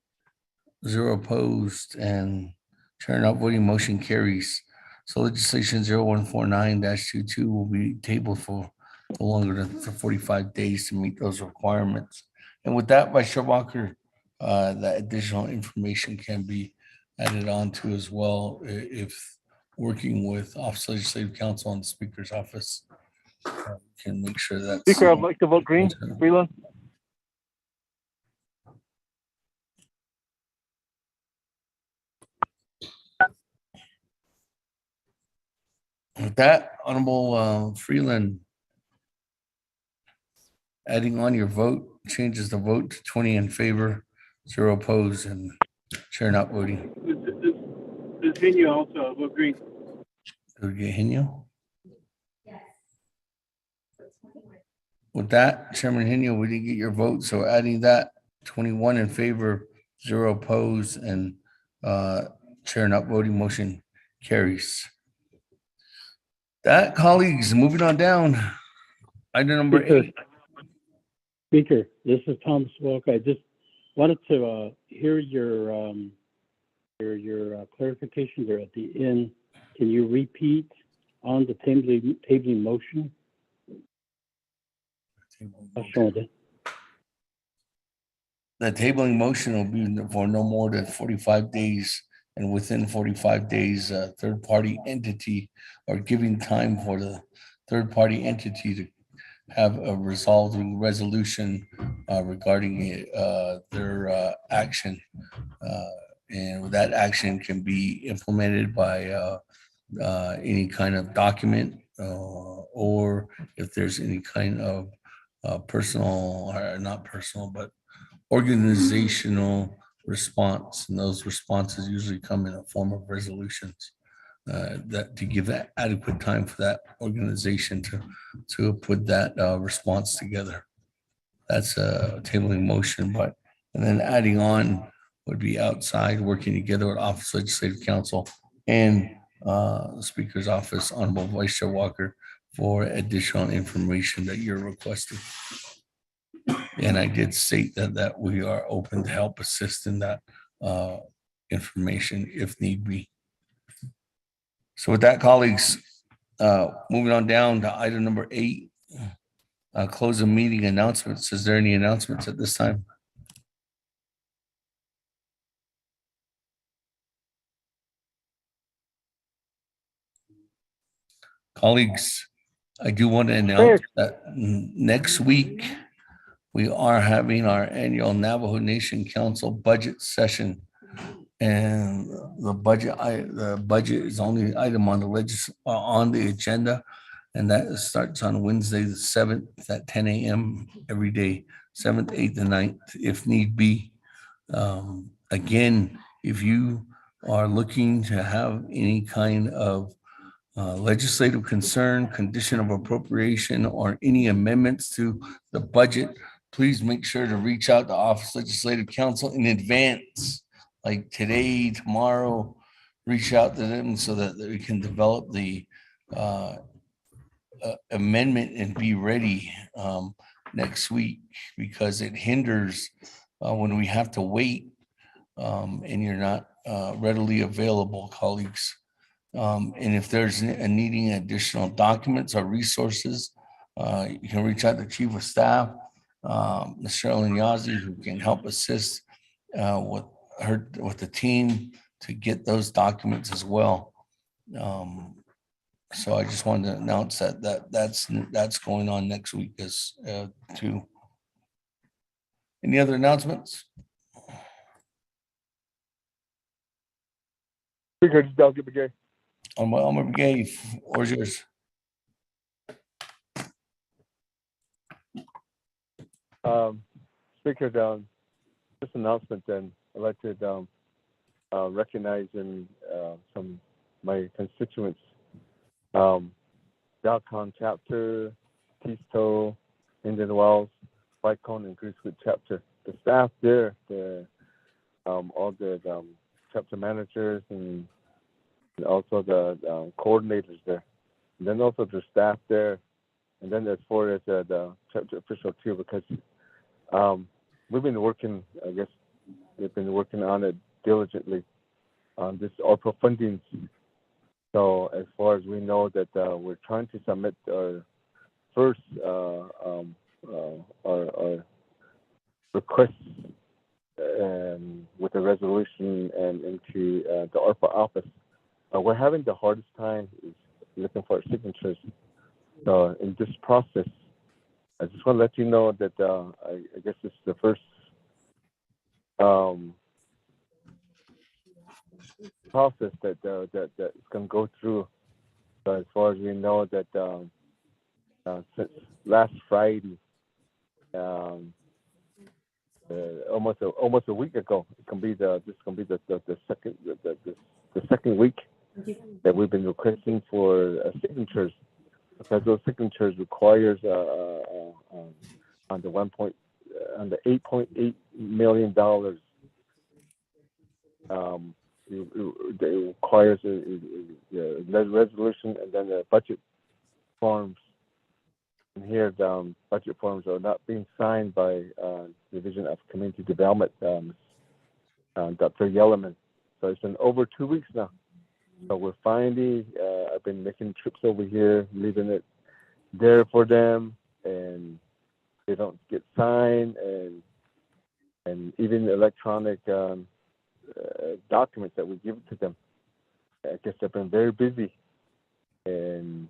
0 opposed, and chair not voting, motion carries. So legislation 0149-22 will be tabled for no longer than for 45 days to meet those requirements. And with that, Vice Chair Walker, that additional information can be added on to as well if working with Office of Legislative Counsel and the Speaker's office can make sure that. Speaker, I'd like to vote green. Freeland. With that, Honorable Freeland, adding on your vote changes the vote to 20 in favor, 0 opposed, and chair not voting. Henio also vote green. Henio? With that, Chairman Henio, we didn't get your vote, so adding that 21 in favor, 0 opposed, and chair not voting, motion carries. That, colleagues, moving on down. Item number 8. Speaker, this is Thomas Walker. I just wanted to hear your clarification there at the end. Can you repeat on the tabling motion? The tabling motion will be for no more than 45 days, and within 45 days, a third-party entity, or giving time for the third-party entity to have a resolving resolution regarding their action. And that action can be implemented by any kind of document, or if there's any kind of personal, or not personal, but organizational response. And those responses usually come in a form of resolutions. that to give that adequate time for that organization to put that response together. That's a tabling motion, and then adding on would be outside working together with Office of Legislative Counsel and the Speaker's Office, Honorable Vice Chair Walker, for additional information that you're requesting. And I did state that we are open to help assist in that information if need be. So with that, colleagues, moving on down to item number 8, close the meeting announcements. Is there any announcements at this time? Colleagues, I do want to announce that next week we are having our annual Navajo Nation Council budget session. And the budget is only item on the agenda, and that starts on Wednesday the 7th at 10 a.m. every day, 7th, 8th, and 9th, if need be. Again, if you are looking to have any kind of legislative concern, condition of appropriation, or any amendments to the budget, please make sure to reach out to Office of Legislative Counsel in advance. Like today, tomorrow, reach out to them so that we can develop the amendment and be ready next week, because it hinders when we have to wait and you're not readily available, colleagues. And if there's needing additional documents or resources, you can reach out to Chief of Staff, Ms. Sherilyn Yazzie, who can help assist with the team to get those documents as well. So I just wanted to announce that's going on next week as too. Any other announcements? Speaker, this is Delegate Begay. Elmer Begay, where's yours? Speaker, this announcement, then I'd like to recognize some my constituents, Untitled Chapter, Tisto, Indian Wells, Whitecone, and Greasewood Chapter. The staff there, all the chapter managers and also the coordinators there, and then also the staff there, and then as far as the chapter official too, because we've been working, I guess we've been working on it diligently on this ARPA funding. So as far as we know that we're trying to submit our first our requests with a resolution and into the ARPA office. We're having the hardest time is looking for signatures. So in this process, I just want to let you know that I guess this is the first process that it's going to go through. So as far as we know that since last Friday, almost a week ago, this can be the second week that we've been requesting for signatures, because those signatures requires on the $8.8 million. It requires a resolution and then the budget forms. And here, the budget forms are not being signed by Division of Community Development, Dr. Yellerman. So it's been over 2 weeks now. So we're finally, I've been making trips over here, leaving it there for them, and they don't get signed, and even electronic documents that we give to them. I guess they've been very busy, and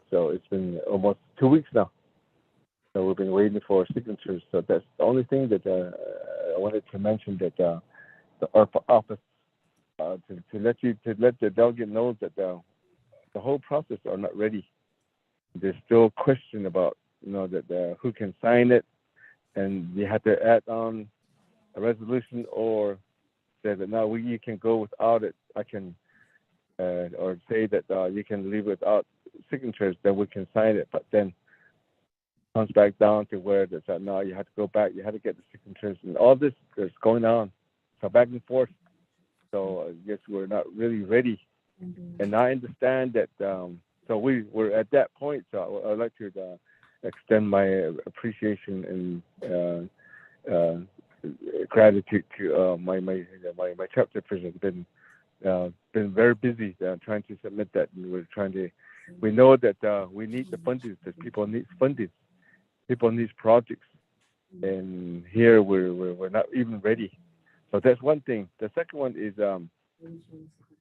so it's been almost 2 weeks now. So we've been waiting for signatures. So that's the only thing that I wanted to mention, that the ARPA office, to let the delegate know that the whole process are not ready. There's still a question about that who can sign it, and you have to add on a resolution or say that no, you can go without it. I can or say that you can leave without signatures, then we can sign it. But then comes back down to where it's at now. You have to go back. You have to get the signatures, and all this is going on. So back and forth. So I guess we're not really ready. And I understand that. So we're at that point. So I'd like to extend my appreciation and gratitude to my chapter president. Been very busy trying to submit that, and we're trying to. We know that we need the funding. That people need funding. People need projects, and here we're not even ready. So that's one thing. The second one is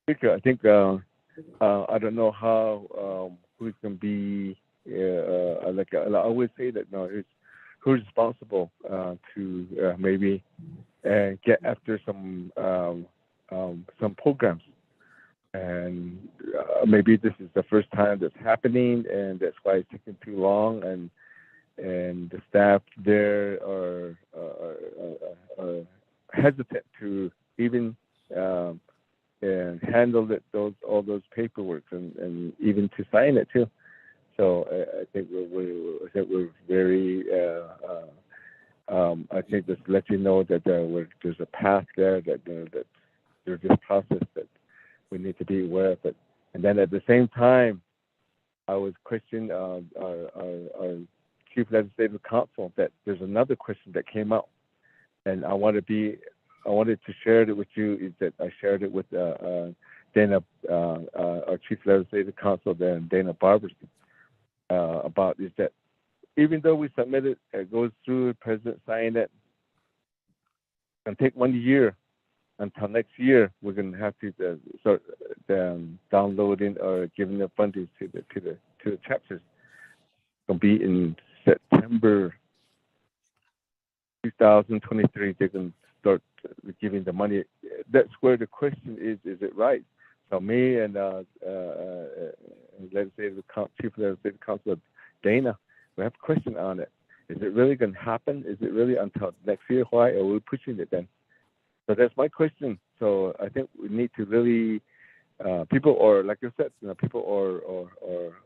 Speaker. I think I don't know how who's going to be like I always say that who's responsible to maybe get after some programs, and maybe this is the first time that's happening, and that's why it's taking too long, and the staff there are hesitant to even handle all those paperwork and even to sign it too. So I think we're very. I think just let you know that there's a path there that there's this process that we need to be aware of it. And then at the same time, I was questioning our Chief Legislative Counsel that there's another question that came out, and I wanted to share it with you. Is that I shared it with Dana, our Chief Legislative Counsel, then Dana Barbers, about is that even though we submit it, it goes through, the president sign it, and take 1 year until next year. We're going to have to start downloading or giving the funding to the chapters. It's going to be in September 2023. They're going to start giving the money. That's where the question is it right? So me and Chief Legislative Counsel Dana, we have a question on it. Is it really going to happen? Is it really until next year? Why are we pushing it then? So that's my question. So I think we need to really, people are, like you said, people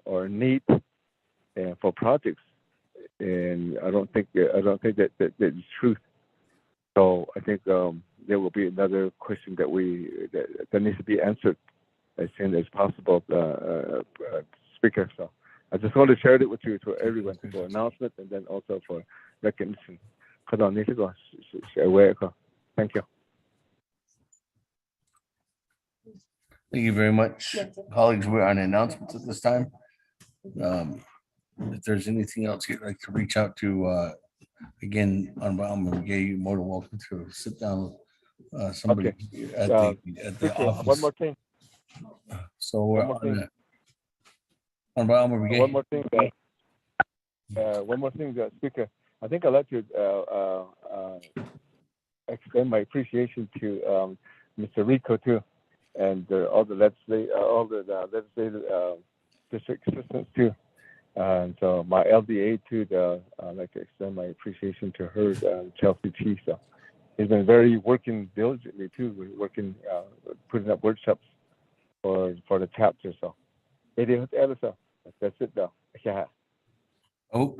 are in need for projects, and I don't think that is truth. So I think there will be another question that needs to be answered as soon as possible, Speaker. So I just want to share it with you, to everyone, for announcement and then also for recognition. Thank you. Thank you very much, colleagues. We're on announcements at this time. If there's anything else you'd like to reach out to, again, on Gay, you're more than welcome to sit down with somebody at the office. One more thing. So we're on one more thing, Speaker. I think I'd like to extend my appreciation to Mr. Rico too, and all the legislative district assistants too. And so my LDA too, I'd like to extend my appreciation to her, Chelsea Chi. So he's been working diligently too. We're working, putting up workshops for the chapter. So that's it though. Yeah. Oh,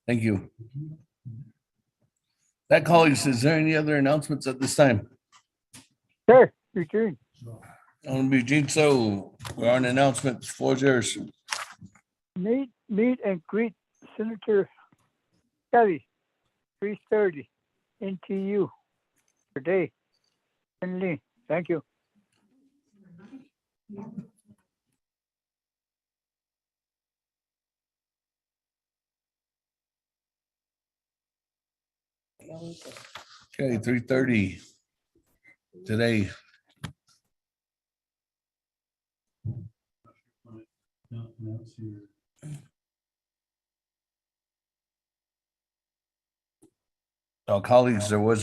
thank you. That, colleagues, is there any other announcements at this time? Sure, Eugene. Eugene, so we're on announcements. Floor is yours. Meet and greet Senator Kelly, 3:30 NTU today. Finley, thank you. Okay, 3:30 today. Our colleagues, there was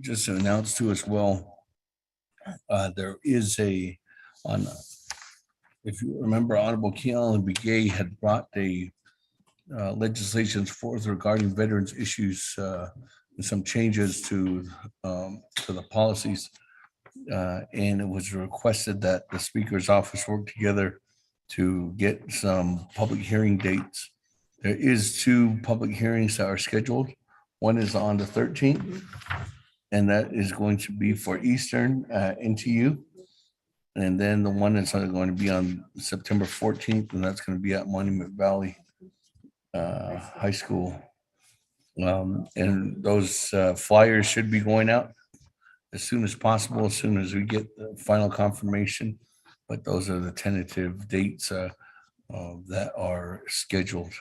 just announced to us, well, there is if you remember, Honorable Keon Begay had brought legislations forth regarding veterans issues and some changes to the policies. And it was requested that the speaker's office work together to get some public hearing dates. There is 2 public hearings that are scheduled. One is on the 13th, and that is going to be for Eastern NTU. And then the one that's going to be on September 14th, and that's going to be at Monument Valley High School. And those flyers should be going out as soon as possible, as soon as we get the final confirmation. But those are the tentative dates that are scheduled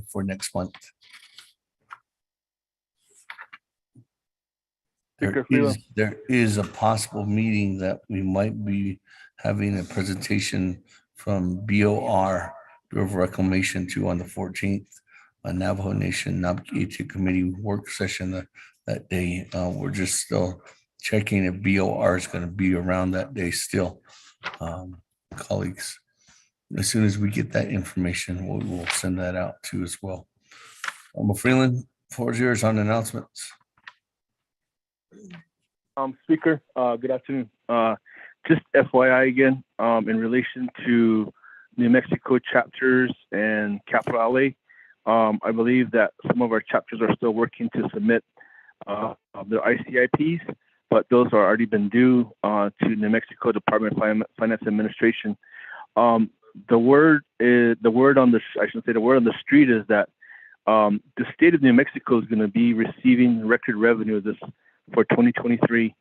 for next month. There is a possible meeting that we might be having a presentation from BOR, Bureau of Reclamation, on the 14th, a Navajo Nation Naabik'iytiI Committee work session that day. We're just still checking if BOR is going to be around that day still. Colleagues, as soon as we get that information, we'll send that out too as well. Freeland, floor is yours on announcements. Speaker, good afternoon. Just FYI again, in relation to New Mexico chapters and Capital LA, I believe that some of our chapters are still working to submit their ICIPs, but those are already been due to New Mexico Department of Finance Administration. The word on the street is that the state of New Mexico is going to be receiving record revenue for 2023.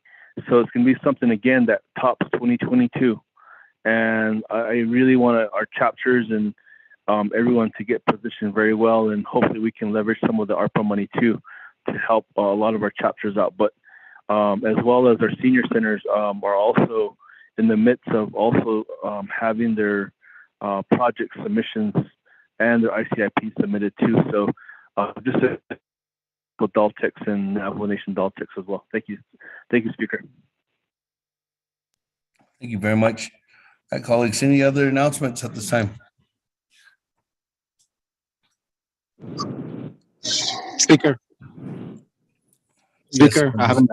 So it's going to be something again that tops 2022. And I really want our chapters and everyone to get positioned very well, and hopefully we can leverage some of the ARPA money too to help a lot of our chapters out. But as well as our senior centers are also in the midst of also having their project submissions and their ICIP submitted too. So just Daltex and Navajo Nation Daltex as well. Thank you, Speaker. Thank you very much. Colleagues, any other announcements at this time? Speaker, Yes, I have a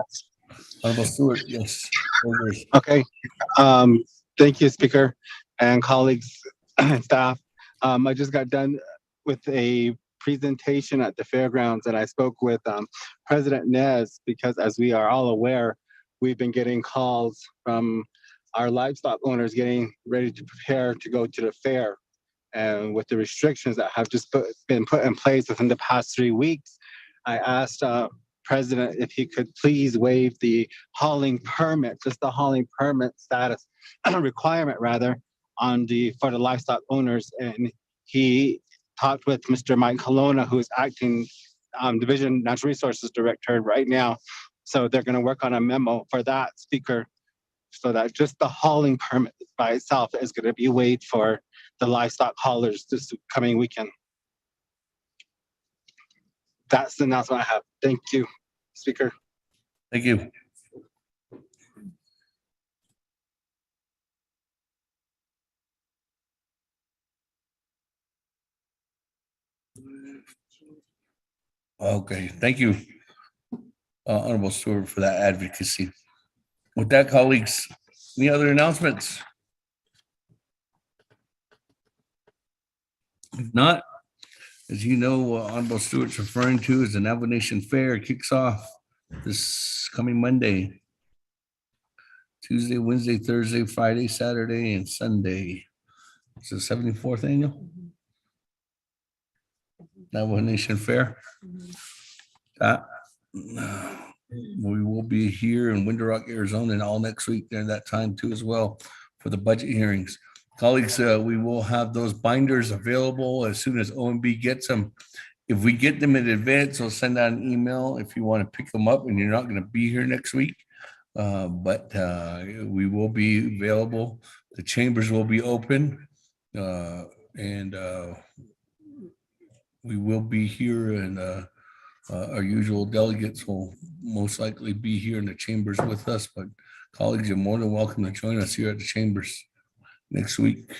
Honorable Stewart, yes. Okay. Thank you, Speaker and colleagues and staff. I just got done with a presentation at the fairgrounds, and I spoke with President Nez, because as we are all aware, we've been getting calls from our livestock owners getting ready to prepare to go to the fair. And with the restrictions that have just been put in place within the past 3 weeks, I asked President if he could please waive the hauling permit, just the hauling permit status requirement rather, for the livestock owners. And he talked with Mr. Mike Colonna, who is acting Division Natural Resources Director right now. So they're going to work on a memo for that, Speaker, so that just the hauling permit by itself is going to be waived for the livestock haulers this coming weekend. That's the announcement I have. Thank you, Speaker. Thank you. Okay, thank you, Honorable Stewart, for that advocacy. With that, colleagues, any other announcements? If not, as you know, what Honorable Stewart's referring to is the Navajo Nation Fair kicks off this coming Monday, Tuesday, Wednesday, Thursday, Friday, Saturday, and Sunday. It's the 74th annual Navajo Nation Fair. We will be here in Winter Rock, Arizona, and all next week during that time too as well for the budget hearings. Colleagues, we will have those binders available as soon as OMB gets them. If we get them in advance, we'll send out an email if you want to pick them up and you're not going to be here next week. But we will be available. The chambers will be open, and we will be here, and our usual delegates will most likely be here in the chambers with us. But colleagues, you're more than welcome to join us here at the chambers next week.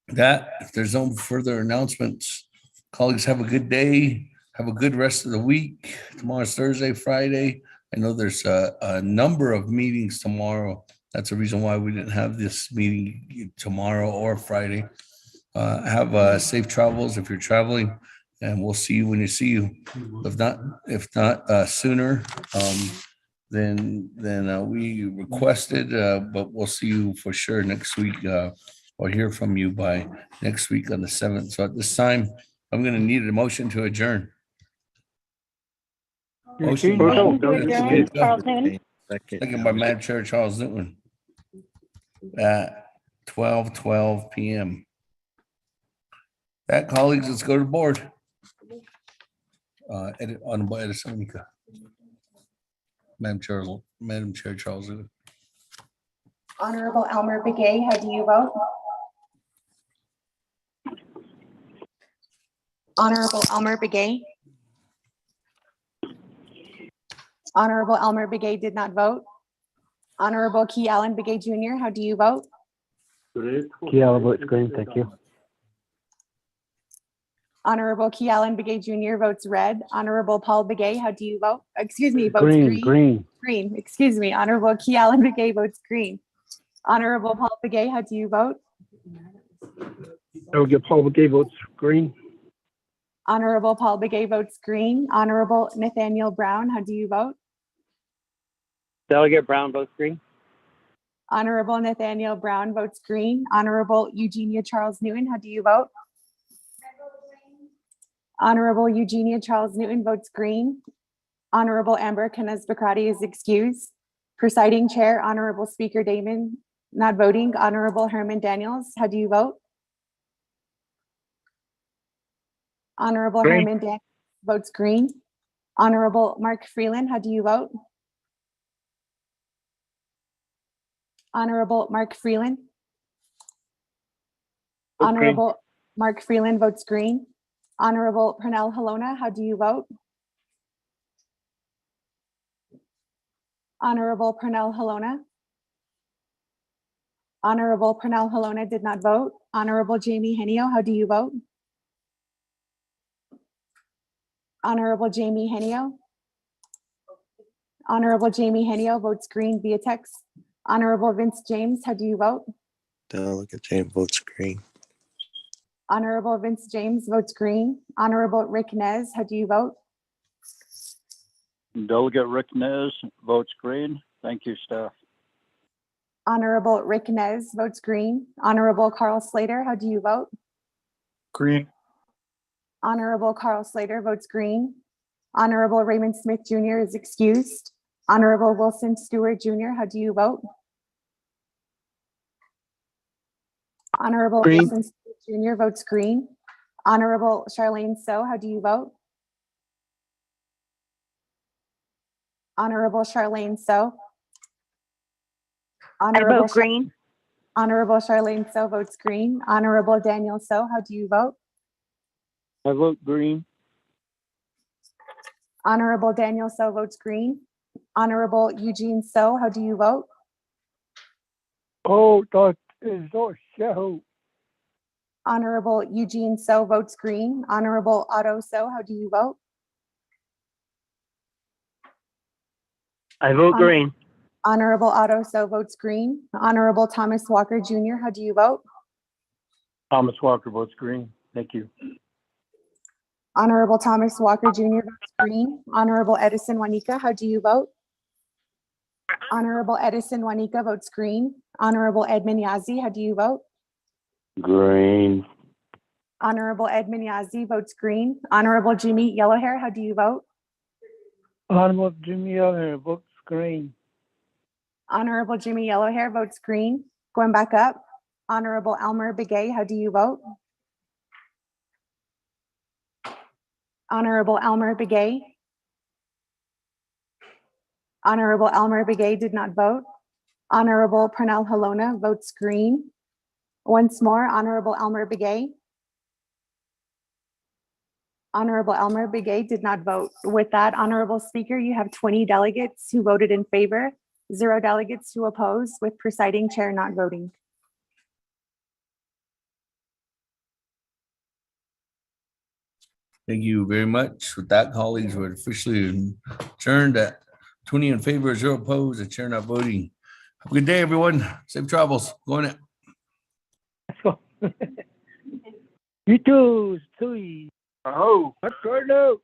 If there's no further announcements, colleagues, have a good day. Have a good rest of the week. Tomorrow's Thursday, Friday. I know there's a number of meetings tomorrow. That's the reason why we didn't have this meeting tomorrow or Friday. Have safe travels if you're traveling, and we'll see you when you see you. If not sooner, then we requested, but we'll see you for sure next week, or hear from you by next week on the 7th. So at this time, I'm going to need a motion to adjourn. Motion by Motion to adjourn, Charles Newton. Second by Madam Chair Charles Newton at 12:12 p.m. That, colleagues, let's go to the board. Honorable Edison Monica. Madam Chair Charles Newton. Honorable Elmer Begay, how do you vote? Honorable Elmer Begay. Honorable Elmer Begay did not vote. Honorable Key Allen Begay Jr., how do you vote? Key Allen votes green, thank you. Honorable Key Allen Begay Jr. votes red. Honorable Paul Begay, how do you vote? Excuse me, votes Green, green. green. Green, excuse me. Honorable Key Allen Begay votes green. Honorable Paul Begay, how do you vote? I will get Paul Begay votes green. Honorable Paul Begay votes green. Honorable Nathaniel Brown, how do you vote? Delegate Brown votes green. Honorable Nathaniel Brown votes green. Honorable Eugenia Charles Newton, how do you vote? Honorable Eugenia Charles Newton votes green. Honorable Amber Knez-Bakrati is excused. Presiding Chair, Honorable Speaker Damon, not voting. Honorable Herman Daniels, how do you vote? Honorable Green. Herman Daniels votes green. Honorable Mark Freeland, how do you vote? Honorable Mark Freeland. Vote green. Honorable Mark Freeland votes green. Honorable Pernell Halona, how do you vote? Honorable Pernell Halona. Honorable Pernell Halona did not vote. Honorable Jamie Henio, how do you vote? Honorable Jamie Henio. Honorable Jamie Henio votes green via text. Honorable Vince James, how do you vote? Delegate James votes green. Honorable Vince James votes green. Honorable Rick Nez, how do you vote? Delegate Rick Nez votes green. Thank you, staff. Honorable Rick Nez votes green. Honorable Carl Slater, how do you vote? Green. Honorable Carl Slater votes green. Honorable Raymond Smith Jr. is excused. Honorable Wilson Stewart Jr., how do you vote? Honorable Green. Wilson Stewart Jr. votes green. Honorable Charlene So, how do you vote? Honorable Charlene So. I vote green. Honorable Charlene So votes green. Honorable Daniel So, how do you vote? I vote green. Honorable Daniel So votes green. Honorable Eugene So, how do you vote? Oh, that is not so. Honorable Eugene So votes green. Honorable Otto So, how do you vote? I vote Hon- green. Honorable Otto So votes green. Honorable Thomas Walker Jr., how do you vote? Thomas Walker votes green. Thank you. Honorable Thomas Walker Jr. votes green. Honorable Edison Juanica, how do you vote? Honorable Edison Juanica votes green. Honorable Edmund Yazzie, how do you vote? Green. Honorable Edmund Yazzie votes green. Honorable Jimmy Yellowhair, how do you vote? Honorable Jimmy Yellowhair votes green. Honorable Jimmy Yellowhair votes green. Going back up. Honorable Elmer Begay, how do you vote? Honorable Elmer Begay. Honorable Elmer Begay did not vote. Honorable Pernell Halona votes green. Once more, Honorable Elmer Begay. Honorable Elmer Begay did not vote. With that, Honorable Speaker, you have 20 delegates who voted in favor, 0 delegates who oppose, with presiding chair not voting. Thank you very much. With that, colleagues, we're officially adjourned at 20 in favor, 0 opposed, and chair not voting. Have a good day, everyone. Safe travels. Going it. You too, Stewie. Oh. What's going on?